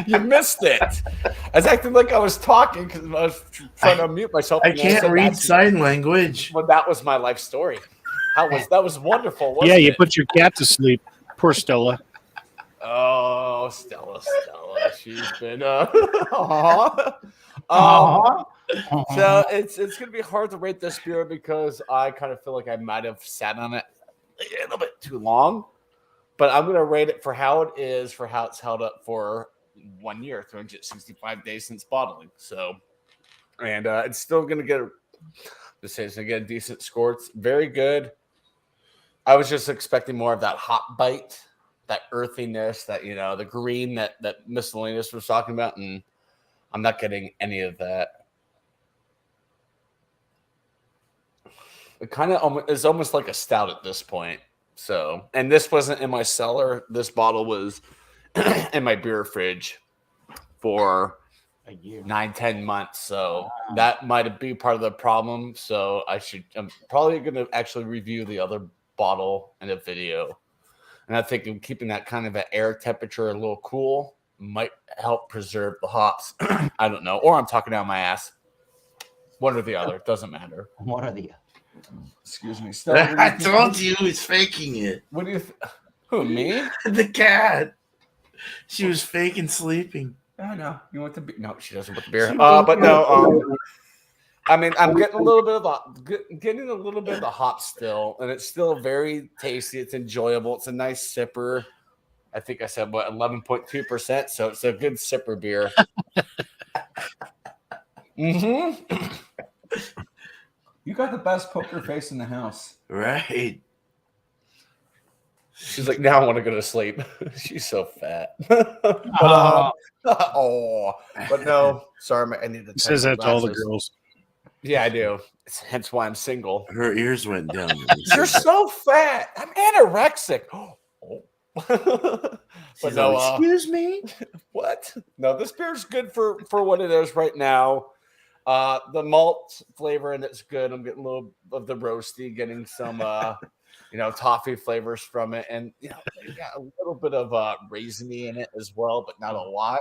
You missed it. I was acting like I was talking because I was trying to unmute myself. I can't read sign language. Well, that was my life story. That was wonderful. Yeah, Wasn't you it? put your cat to sleep. Poor Stella. Oh, Stella, she's been. So it's gonna be hard to rate this beer because I kind of feel like I might have sat on it a little bit too long. But I'm gonna rate it for how it is, for how it's held up for 1 year, 365 days since bottling. So, and it's still gonna get a decent score. It's very good. I was just expecting more of that hop bite, that earthiness, that the green that Miscellaneous was talking about, and I'm not getting any of that. It kind of is almost like a stout at this point. So, and this wasn't in my cellar. This bottle was in my beer fridge for A year. 9-10 months. So that might be part of the problem. So I'm probably going to actually review the other bottle in a video. And I think keeping that kind of at air temperature a little cool might help preserve the hops. I don't know. Or I'm talking out my ass. One or the other. It doesn't matter. One or the other. Excuse me. Stella, I told you he's faking it. What do you Who, me? The cat. She was faking sleeping. Oh, no. You want the beer? No, she doesn't want the beer. But no, I mean, I'm getting a little bit of the hop still, and it's still very tasty. It's enjoyable. It's a nice sipper. I think I said 11.2%, so it's a good sipper beer. You got the best poker face in the house. Right. She's like, now I want to go to sleep. She's so fat. But no, sorry, I need to. He says that to all the girls. Yeah, I do. It's hence why I'm single. Her ears went down. You're so fat. I'm anorexic. But no, excuse me. What? No, this beer's good for what it is right now. The malt flavor and it's good. I'm getting a little of the roasty, getting some toffee flavors from it, and you got a little bit of raisiny in it as well, but not a lot.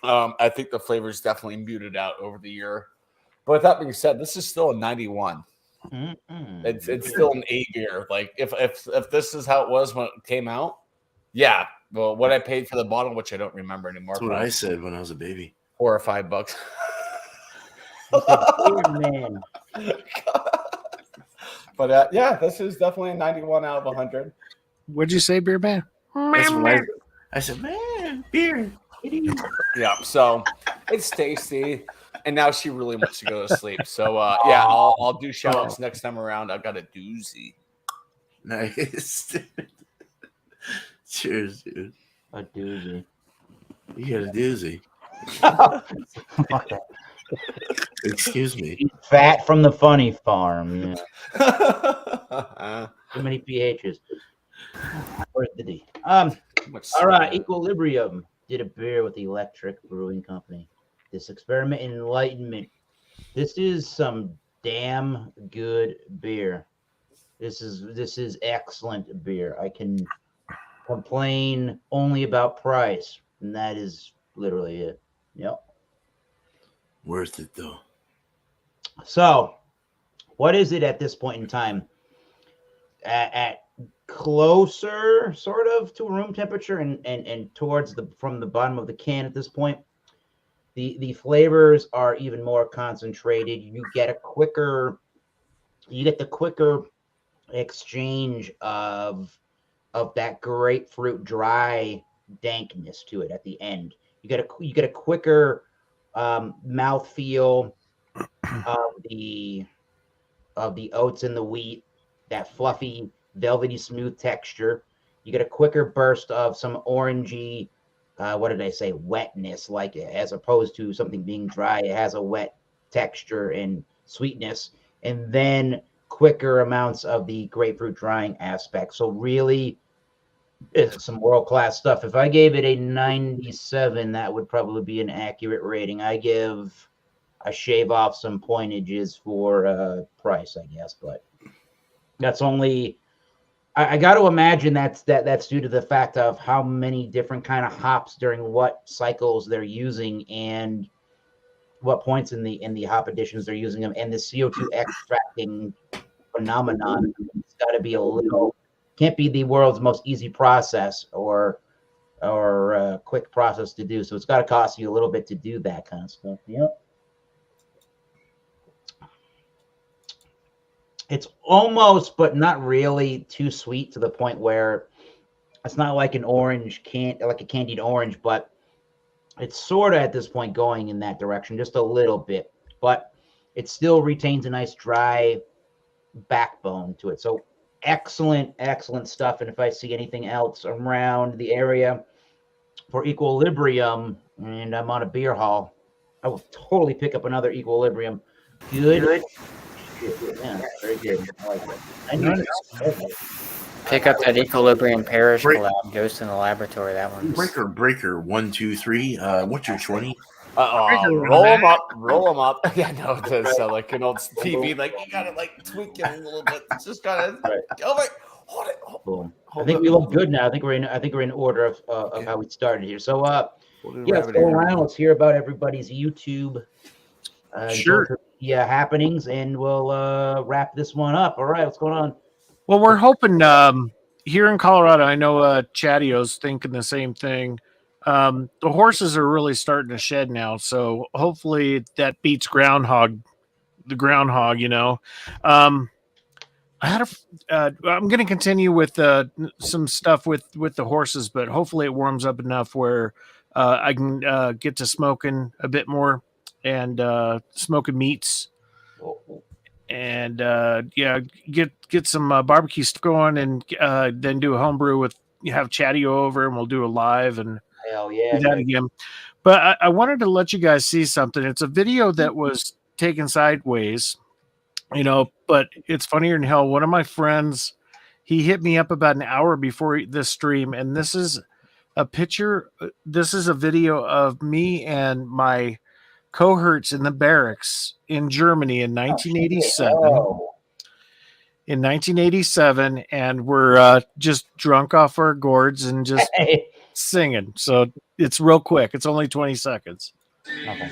I think the flavor is definitely muted out over the year. But with that being said, this is still a 91. It's still an A beer. Like if this is how it was when it came out, yeah. Well, what I paid for the bottle, which I don't remember anymore. That's what I said when I was a baby. $4 or $5. Man. But yeah, this is definitely a 91 out of 100. What'd you say, Beer Man? That's what I said, man, beer. Yeah, so it's tasty. And now she really wants to go to sleep. So yeah, I'll do shout outs next time around. I've got a doozy. Nice. Cheers, dude. A doozy. You got a doozy. Okay. Excuse me. He's fat from the funny farm. Yeah. Too many PHs. Where's the D? All right. Equilibrium did a beer with the Electric Brewing Company. This experiment in enlightenment. This is some damn good beer. This is excellent beer. I can complain only about price, and that is literally it. Yep. Worth it though. So, what is it at this point in time? At closer, sort of, to room temperature, and towards from the bottom of the can at this point, the flavors are even more concentrated. You get the quicker exchange of that grapefruit dry dankness to it at the end. You get a quicker mouthfeel of the oats and the wheat, that fluffy, velvety, smooth texture. You get a quicker burst of some orangey, what did I say, wetness, like as opposed to something being dry. It has a wet texture and sweetness, and then quicker amounts of the grapefruit drying aspect. So really, it's some world-class stuff. If I gave it a 97, that would probably be an accurate rating. I shave off some pointages for price, I guess, but that's only. I got to imagine that's due to the fact of how many different kind of hops during what cycles they're using and what points in the hop additions they're using them, and the CO2 extracting phenomenon. It's got to be can't be the world's most easy process or quick process to do. So it's got to cost you a little bit to do that kind of stuff. Yep. It's almost, but not really, too sweet to the point where it's not like like a candied orange, but it's sort of at this point going in that direction, just a little bit. But it still retains a nice dry backbone to it. So excellent stuff. And if I see anything else around the area for Equilibrium, and I'm on a beer hall, I will totally pick up another Equilibrium. Good. Yeah, very good. I like it. Pick up that Equilibrium Parish collab, Ghost in the Laboratory. That one. Breaker 1, 2, 3. What's your 20? Roll them up. Yeah, no, it does sound like an old TV. Like you gotta tweak it a little bit. It's just gotta. Right. Oh my! Hold it. Boom. I think we look good now. I think we're in order of how we started here. So let's go around. Let's hear about everybody's YouTube. Sure. Happenings, and we'll wrap this one up. All right, what's going on? Well, we're hoping here in Colorado. I know Chatio's thinking the same thing. The horses are really starting to shed now, so hopefully that beats the groundhog. I'm going to continue with some stuff with the horses, but hopefully it warms up enough where I can get to smoking a bit more and smoking meats, and get some barbecue stuff going, and then do a homebrew with have Chatio over, and we'll do a live and hell yeah, do that again. But I wanted to let you guys see something. It's a video that was taken sideways. But it's funnier than hell. One of my friends, he hit me up about an hour before this stream, and this is a picture. This is a video of me and my cohorts in the barracks in Germany in 1987. In 1987, and we're just drunk off our gourds and just singing. So it's real quick. It's only 20 seconds. Okay.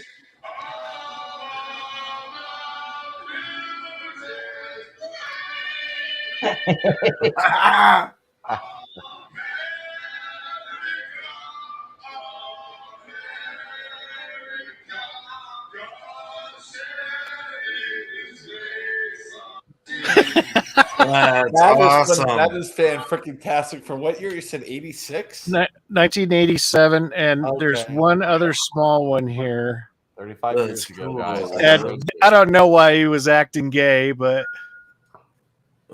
That's awesome. That is fan-freaking-tastic. From what year? You said 86? 1987, and there's one other small one here. 35 years ago, guys. And I don't know why he was acting gay, but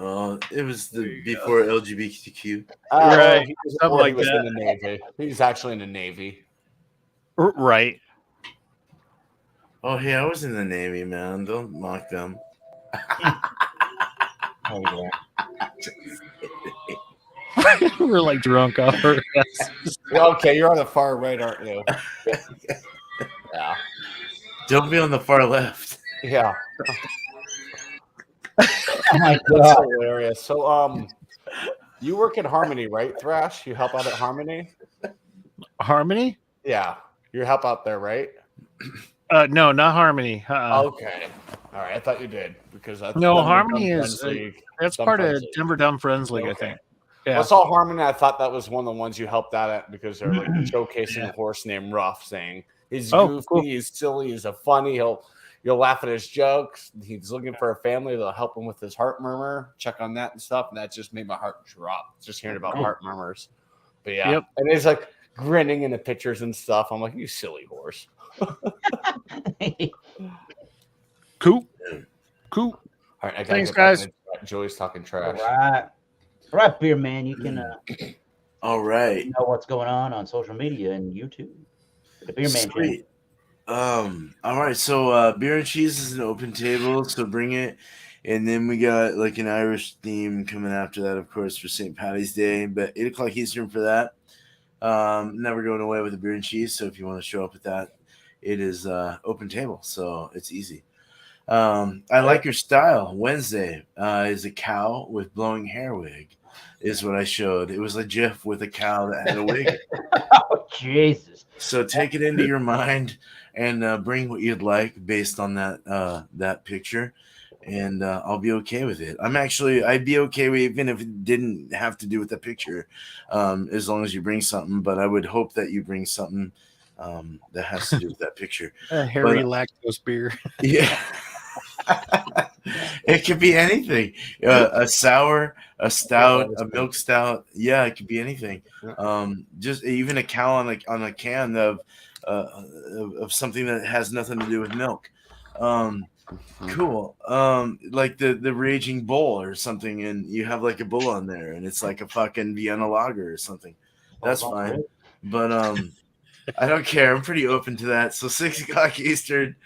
It was before LGBTQ. Right, He something like was that. in the Navy. He's actually in the Navy. Right. Oh, hey, I was in the Navy, man. Don't mock them. Oh, yeah. We're like drunk off her. Okay, you're on the far right, aren't you? Yeah. Don't be on the far left. Yeah. Oh my That's god. hilarious. So, you work at Harmony, right, Thrash? You help out at Harmony? Harmony? Yeah. You help out there, right? No, not Harmony. Okay. All right. I thought you did because that's No, Denver Harmony Dumb is Friends League. that's Dumb part Friends of League. Denver Dumb Friends League, I Okay. think. Yeah. Yeah. I saw Harmony. I thought that was one of the ones you helped out at because they're like showcasing Yeah. a horse named Ruff, saying he's Oh, goofy, cool. he's silly, he's a funny. You'll laugh at his jokes. He's looking for a family that'll help him with his heart murmur. Check on that and stuff. And that just made my heart drop just hearing about Cool. heart murmurs. But yeah, Yep. and he's like grinning in the pictures and stuff. I'm like, you silly horse. Cool. Cool. All right, I gotta Thanks, get back guys. into that. Joey's talking All trash. right. All right, Beer Man, you can All right. know what's going on social media and YouTube. The Beer Man channel. Sweet. All right. So beer and cheese is an open table, so bring it. And then we got like an Irish theme coming after that, of course, for St. Patty's Day, but 8 o'clock Eastern for that. Never going away with the beer and cheese. So if you want to show up with that, it is open table, so it's easy. I like your style. Wednesday is a cow with blowing hair wig, is what I showed. It was a GIF with a cow that had a wig. Oh, Jesus. So take it into your mind and bring what you'd like based on that picture, and I'll be okay with it. I'd be okay with even if it didn't have to do with the picture, as long as you bring something. But I would hope that you bring something that has to do with that picture. A hairy lactose beer. Yeah. It could be anything. A sour, a stout, a milk stout. Yeah, it could be anything. Just even a cow on a can of something that has nothing to do with milk. Cool. Like the Raging Bull or something, and you have like a bull on there, and it's like a fucking Vienna lager or something. That's fine. But I don't care. I'm pretty open to that. So 6 o'clock Eastern.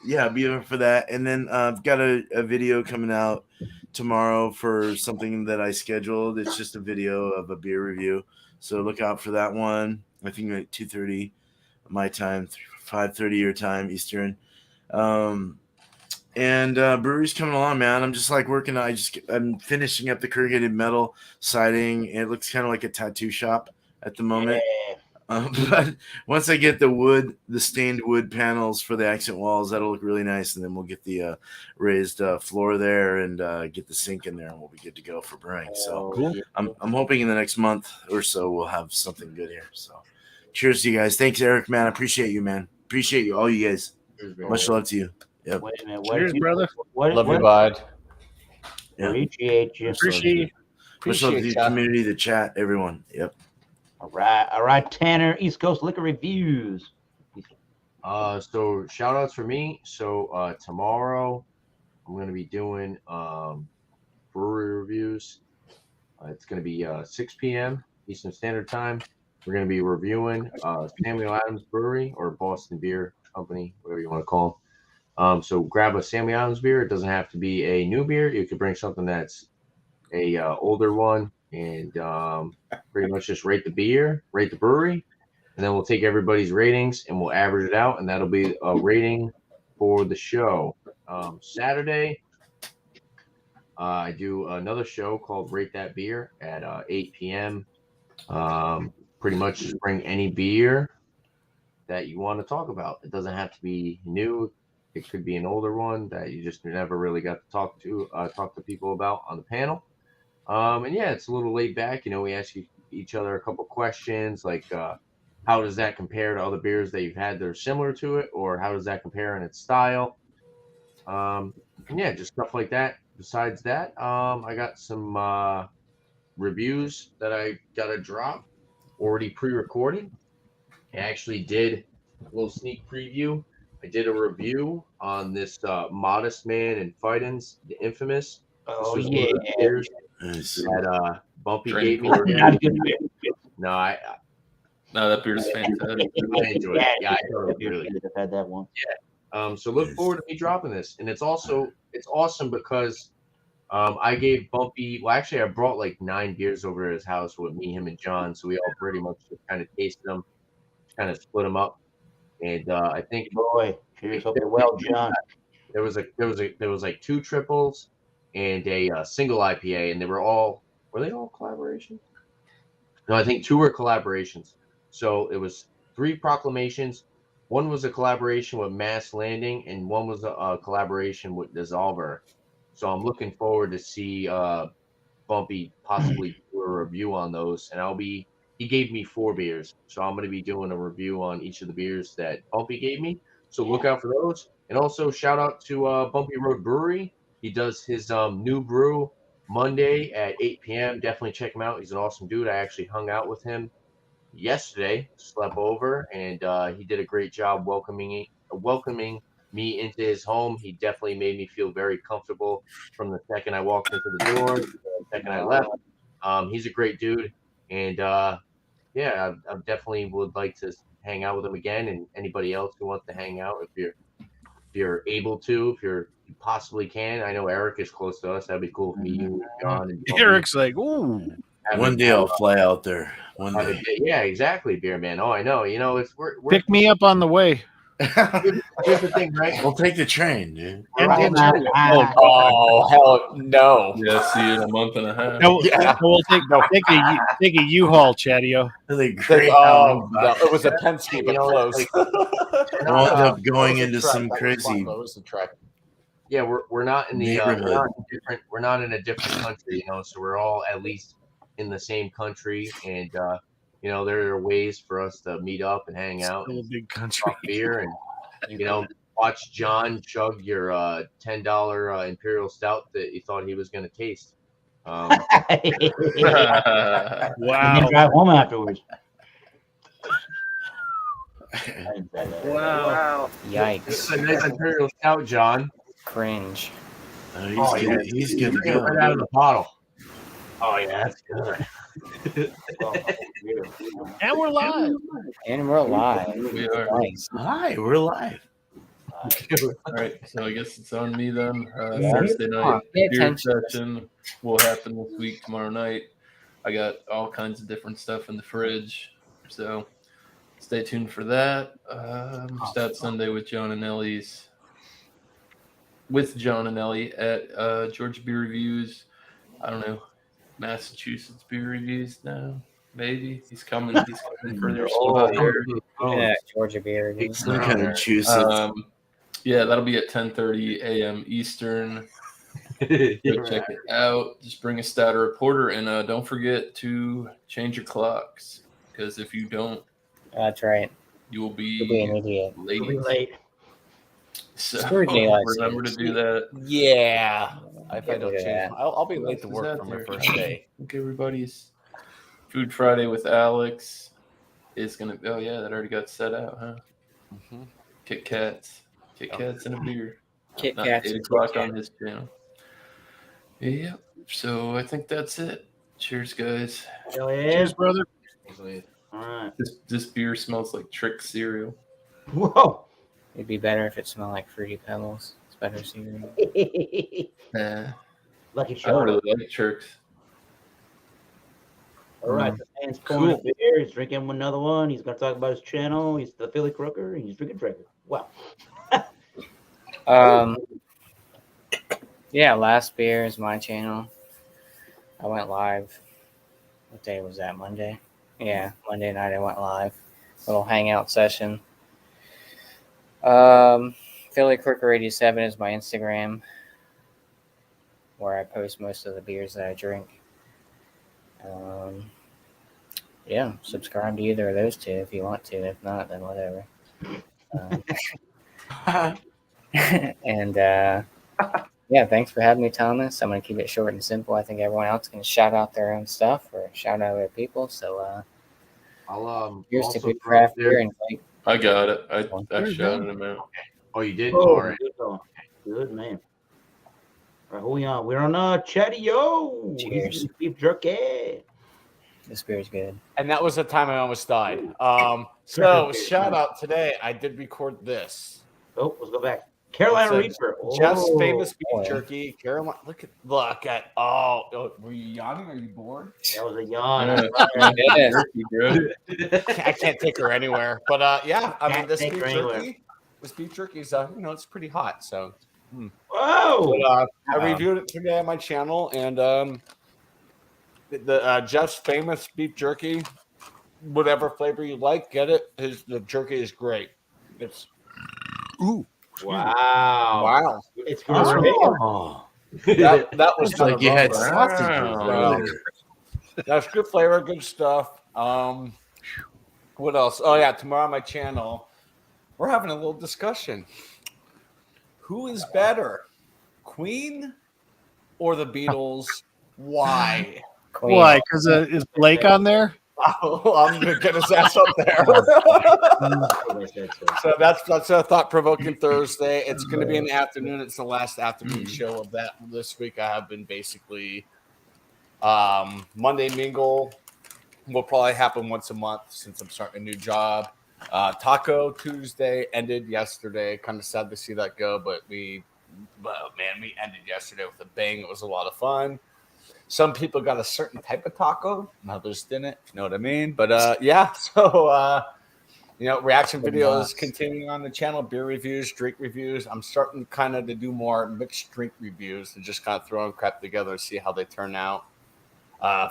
Yeah, be there for that. And then I've got a video coming out tomorrow for something that I scheduled. It's just a video of a beer review. So look out for that one. I think at 2:30 my time, 5:30 your time Eastern. And brewery's coming along, man. I'm just like working. I'm finishing up the corrugated metal siding. It looks kind of like a tattoo shop at the moment. Yeah. But once I get the stained wood panels for the accent walls, that'll look really nice. And then we'll get the raised floor there and get the sink in there, and we'll be good to go for brewing. So Cool. I'm hoping in the next month or so we'll have something good here. So cheers to you guys. Thanks, Eric, man. I appreciate you, man. Appreciate you, all you guys. Much love to you. Yep. Wait a minute. Cheers, brother. Love you, bud. Yeah. Appreciate you. Appreciate. Much love to the community, the chat, everyone. Yep. All right, Tanner. East Coast Liquor Reviews. So shout outs for me. So tomorrow I'm going to be doing brewery reviews. It's going to be 6 p.m. Eastern Standard Time. We're going to be reviewing Samuel Adams Brewery or Boston Beer Company, whatever you want to call them. So grab a Samuel Adams beer. It doesn't have to be a new beer. You could bring something that's a older one, and pretty much just rate the beer, rate the brewery, and then we'll take everybody's ratings and we'll average it out, and that'll be a rating for the show. Saturday, I do another show called Rate That Beer at 8 p.m. Pretty much just bring any beer that you want to talk about. It doesn't have to be new. It could be an older one that you just never really got to talk to people about on the panel. And yeah, it's a little laid back. You know, we ask each other a couple questions like, how does that compare to other beers that you've had that are similar to it, or how does that compare in its style? And yeah, just stuff like that. Besides that, I got some reviews that I got to drop already pre-recorded. I actually did a little sneak preview. I did a review on this Modest Man and Fidens, the infamous Oh, was yeah. one of the beers Nice. that Bumpy Drink gave me. Gordon. Not a good beer. No, I No, that beer's fantastic. enjoyed it. Yeah, I thought it was beer. really good. I've had that one. So look forward to me dropping this, and it's awesome because I gave Bumpy. Well, actually, I brought like 9 beers over to his house with me, him, and John. So we all pretty much just kind of tasted them, kind of split them up, and I think Boy, cheers. Hope you're well, John. there was like 2 triples and a single IPA, and were they all collaborations? No, I think 2 were collaborations. So it was 3 proclamations. One was a collaboration with Mass Landing, and one was a collaboration with Dissolver. So I'm looking forward to see Bumpy possibly do a review on those. And he gave me 4 beers. So I'm going to be doing a review on each of the beers that Bumpy gave me. So look out for those. And also shout out to Bumpy Road Brewery. He does his new brew Monday at 8 p.m. Definitely check him out. He's an awesome dude. I actually hung out with him yesterday, slept over, and he did a great job welcoming me into his home. He definitely made me feel very comfortable from the second I walked into the door to the second I left. He's a great dude, and yeah, I definitely would like to hang out with him again, and anybody else who wants to hang out, if you're able to, if you possibly can. I know Eric is close to us. That'd be cool if me, you, John, and Eric's like, ooh. One day I'll fly out there. One day. Yeah, exactly, Beer Man. Oh, I know. You know, we're Pick me up on the way. here's the thing, right? We'll take the train, dude. Oh hell no! Yeah, see you in a month and a half. No, Yeah. we'll take a U-Haul, Chatio. Really great. Oh, no, it was a Penske, but You know, close. like, We'll end up going into some That was crazy. fun, though. It was a trek. yeah, we're not in the Neighborhood. we're not in a different country, you know. So we're all at least in the same country, and you know, there are ways for us to meet up and hang out, Still a and big country. talk beer, and you know, watch John chug your $10 Imperial Stout that you thought he was going to taste. And Wow. then drive home afterwards. Wow. It's Yikes. a nice Imperial Stout, John. Cringe. He's good to Drink it go. right out of the bottle. Oh yeah, that's good. And we're live. And we're live. We are. Nice. Hi, we're live. All right, so I guess it's on me then. Yeah. Thursday night Pay beer attention. session will happen this week, tomorrow night. I got all kinds of different stuff in the fridge, so stay tuned for that. Stat Sunday with John and Ellie at Georgia Beer Reviews. I don't know, Massachusetts Beer Reviews now. Maybe he's coming for their spot here. Yeah, Georgia beer. dude. Some kind of juice. Yeah, that'll be at 10:30 a.m. Eastern. Go check it out. Just bring a stout or a porter, and don't forget to change your clocks, because if you don't, That's right. you will You'll be an be idiot. late. We'll be late. So Screw daylight remember to savings. do that. Yeah, if I Get don't rid of change, that. I'll be late to Who's work out for my there? first day. I think everybody's Food Friday with Alex is gonna. Oh yeah, that already got set out, huh? Mm-hmm. Kit Kats and a beer. Kit Not Kats 8 and o'clock Kit on his channel. Yep. So I think that's it. Cheers, guys. Hell yeah. Cheers, brother. All right. This beer smells like Trick cereal. Whoa. It'd be better if it smelled like Fruity Pebbles. It's better cereal. Nah, Lucky I don't shot. really like Tricks. All right, the man's pouring a beer. He's drinking another one. He's going to talk about his channel. He's the Philly Crooker, and he's drinking Draker. Wow. Yeah, last beer is my channel. I went live. What day was that? Monday? Yeah, Monday night I went live. Little hangout session. Philly Crooker 87 is my Instagram, where I post most of the beers that I drink. Yeah, subscribe to either of those two if you want to. If not, then whatever. And yeah, thanks for having me, Thomas. I'm gonna keep it short and simple. I think everyone else can shout out their own stuff or shout out other people. So I'll here's to also good throw out craft there- beer and like, I got it. I There you shouted him out. Oh, you did? Oh, All right. good going. Good man. Who we on? We're on Chatty-O. Cheers. Beef jerky. This beer's good. And that was the time I almost died. So Okay, shout nice. out today. I did record this. Oh, let's go back. Carolina It's a Reaper. Jeff's Oh, famous beef boy. jerky. Carolina, look at. Oh, were you yawning? Are you bored? that was a yawn. Yes. Jerky, bro. I can't take her anywhere. But yeah, I mean Can't this take beef her anywhere. jerky. This beef jerky is it's pretty hot. So Whoa! but, I reviewed it today on my channel, and the Jeff's famous beef jerky, whatever flavor you like, get it. The jerky is great. It's Wow. It's great. Oh. that was It's like you had Wow. sausages. That's good flavor, good stuff. What else? Oh yeah, tomorrow on my channel, we're having a little discussion. Who is better, Queen or the Beatles? Why? Queen. Why? Because is Blake on there? Oh, I'm gonna get his ass up there. So that's a thought-provoking Thursday. It's going to be in the afternoon. It's the last afternoon show of that this week. I have been basically Monday Mingle will probably happen once a month since I'm starting a new job. Taco Tuesday ended yesterday. Kind of sad to see that go, but we ended yesterday with a bang. It was a lot of fun. Some people got a certain type of taco, and others didn't. You know what I mean? But yeah, so reaction videos continuing on the channel, beer reviews, drink reviews. I'm starting kind of to do more mixed drink reviews and just kind of throwing crap together and see how they turn out.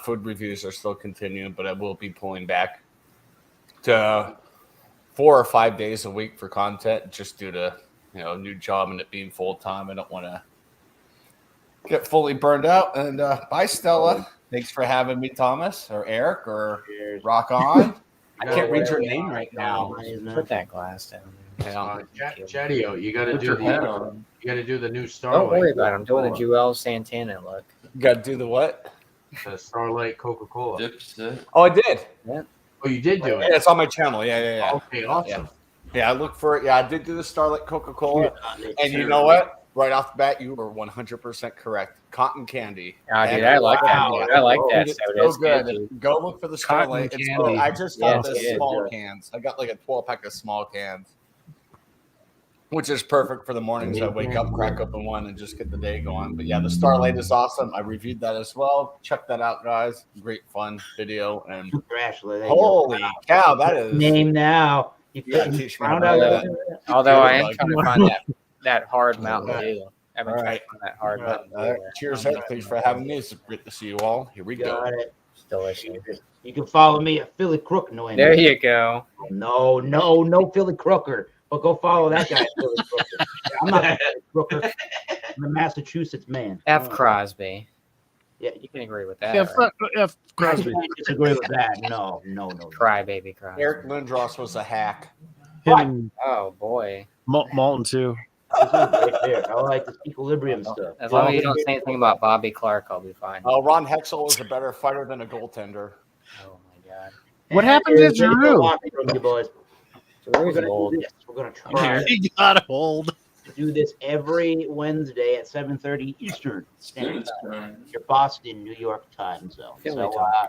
Food reviews are still continuing, but I will be pulling back to 4 or 5 days a week for content just due to a new job and it being full time. I don't want to get fully burned out. And bye, Stella. Thanks for having me, Thomas or Eric or Rock On. I can't read your name right now. Put that glass down. Chatty-O, you got to Put do your hat the on. new Don't Starlight. worry about it. I'm doing the Joel Santana look. You got to do the what? The Starlight Coca-Cola. Dipset. Oh, I did. Oh, you did do Yeah, it. it's on my channel. Yeah. Okay, awesome. Yeah, I looked for it. Yeah, I did do the Starlight Coca-Cola. And you know what? Right off the bat, you were 100% correct. Cotton candy. Oh, dude, I like that. Wow. I like that. It's soda. so It's good. Go look for the Starlight. It's candy. good. I just got Yeah, the it's small good. cans. I got like a 12-pack of small cans, which is perfect for the mornings. I wake up, crack open one, and just get the day going. But yeah, the Starlight is awesome. I reviewed that as well. Check that out, guys. Great fun video. And holy cow, that is name now. You gotta teach me found about out that. Although I am Like- trying to find that hard Mountain Dew. I've been All trying right. to find that hard Mountain Dew. All right. Cheers, Eric. Thanks for having me. It's great to see you all. Here we go. Got it. It's delicious. You can follow me at Philly Crook. There you go. No Philly Crooker. But go follow that guy, Philly Crooker. I'm not a Philly Crooker. I'm a Massachusetts man. F. Crosby. Yeah, You can agree with that. F. right? F. I Crosby. disagree with that. No. Cry, baby, cry. Eric Lindros was a hack. Him and Oh, boy. Malton, too. This is right there. I like this equilibrium stuff. As long as you don't say anything about Bobby Clark, I'll be fine. Ron Hexel was a better fighter than a goaltender. Oh, my God. What happened to Giroux? From you boys. We're Drew's gonna old. do this. We're gonna try He got hold. to do this every Wednesday at 7:30 Eastern Standard Time. Time. Your Boston, New York time zone. Philly So, time.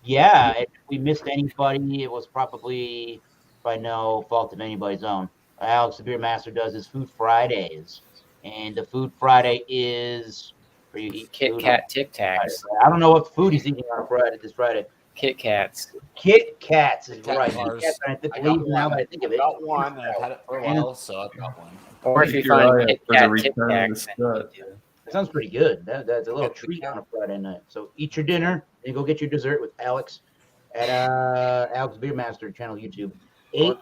yeah, if we missed anybody, it was probably by no fault of anybody's own. Alex, the Beer Master, does his Food Fridays, and the Food Friday is where you eat Kit food Kat on Tic Friday. Tacs. I don't know what food he's eating on Friday. This Friday, Kit Kats. Kit Kats is Kit Kat right. bars. Kit Kats, I I believe got now one. that I think of I it. got one. I've had it for a while, so I've got one. Or if you You're find right, Kit for the Kat Tic return of Tacs, the then you stud. do. That sounds pretty good. That's a little Kit treat Kat. on a Friday night. So eat your dinner, then go get your dessert with Alex at Alex Beer Master channel YouTube. 8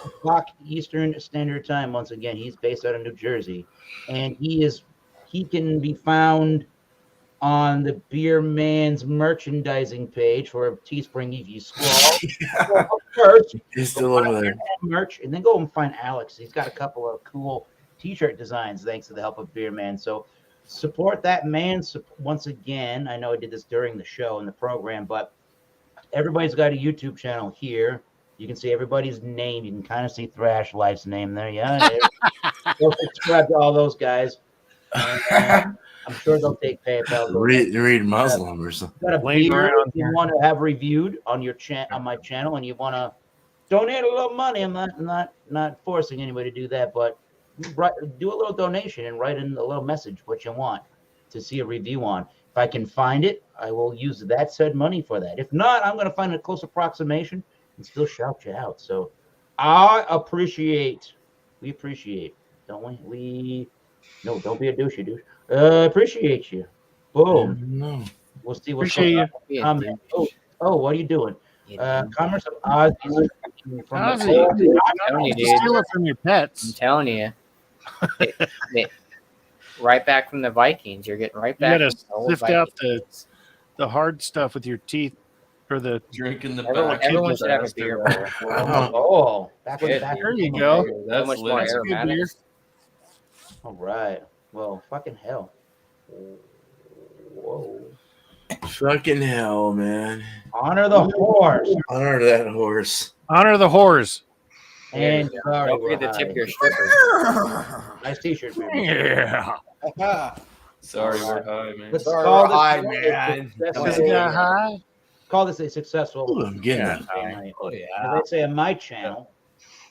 o'clock Eastern Standard Time. Once again, he's based out of New Jersey, and he can be found on the Beer Man's merchandising page for Teespring. If you scroll first, He's still over there. merch, and then go and find Alex. He's got a couple of cool T-shirt designs thanks to the help of Beer Man. So support that man. Once again, I know I did this during the show and the program, but everybody's got a YouTube channel here. You can see everybody's name. You can kind of see Thrash Life's name there. Yeah. Go subscribe to all those guys. I'm sure they'll take PayPal. read Muslim or something. Got a Laying beer around you here. want to have reviewed on your on my channel, and you want to donate a little money. I'm not forcing anybody to do that, but do a little donation and write in a little message what you want to see a review on. If I can find it, I will use that said money for that. If not, I'm going to find a close approximation and still shout you out. So we appreciate, don't we? No, don't be a douchey douche. Appreciate you. Boom. No. We'll see what's Appreciate going you. on. Oh, what are you doing? Commerce of Oz. Ozzy, telling you, you dude. steal it from your I'm pets. telling you. Right back from the Vikings. You're getting right You back. gotta from the old sift out Vikings. the hard stuff with your teeth, or the Drinking the Everyone, back. everyone of should have a bastard. beer bowl. Oh, back with Good, back. dude. There you go. So That's much more lit. That's a good beer. aromatics. All right. Well, fucking hell. Whoa. Fucking hell, man. Honor the horse. Honor that horse. Honor the whores. And There you sorry, Don't forget we're to tip high. your strippers. Nice t-shirt, man. Yeah. Sorry, we're high, man. Let's Sorry, call we're high, this man. Because it got high. Call this a successful Ooh, I'm getting Yeah. that. night. Oh As yeah. I say on my channel,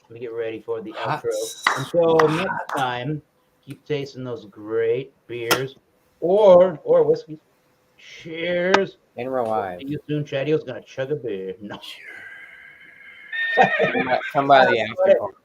let me get ready for the Hot. outro. Until next time, keep tasting those great beers or whiskeys. Cheers. Mineral See Live. you soon. Chatio's gonna chug a beer. No. Come by the after party.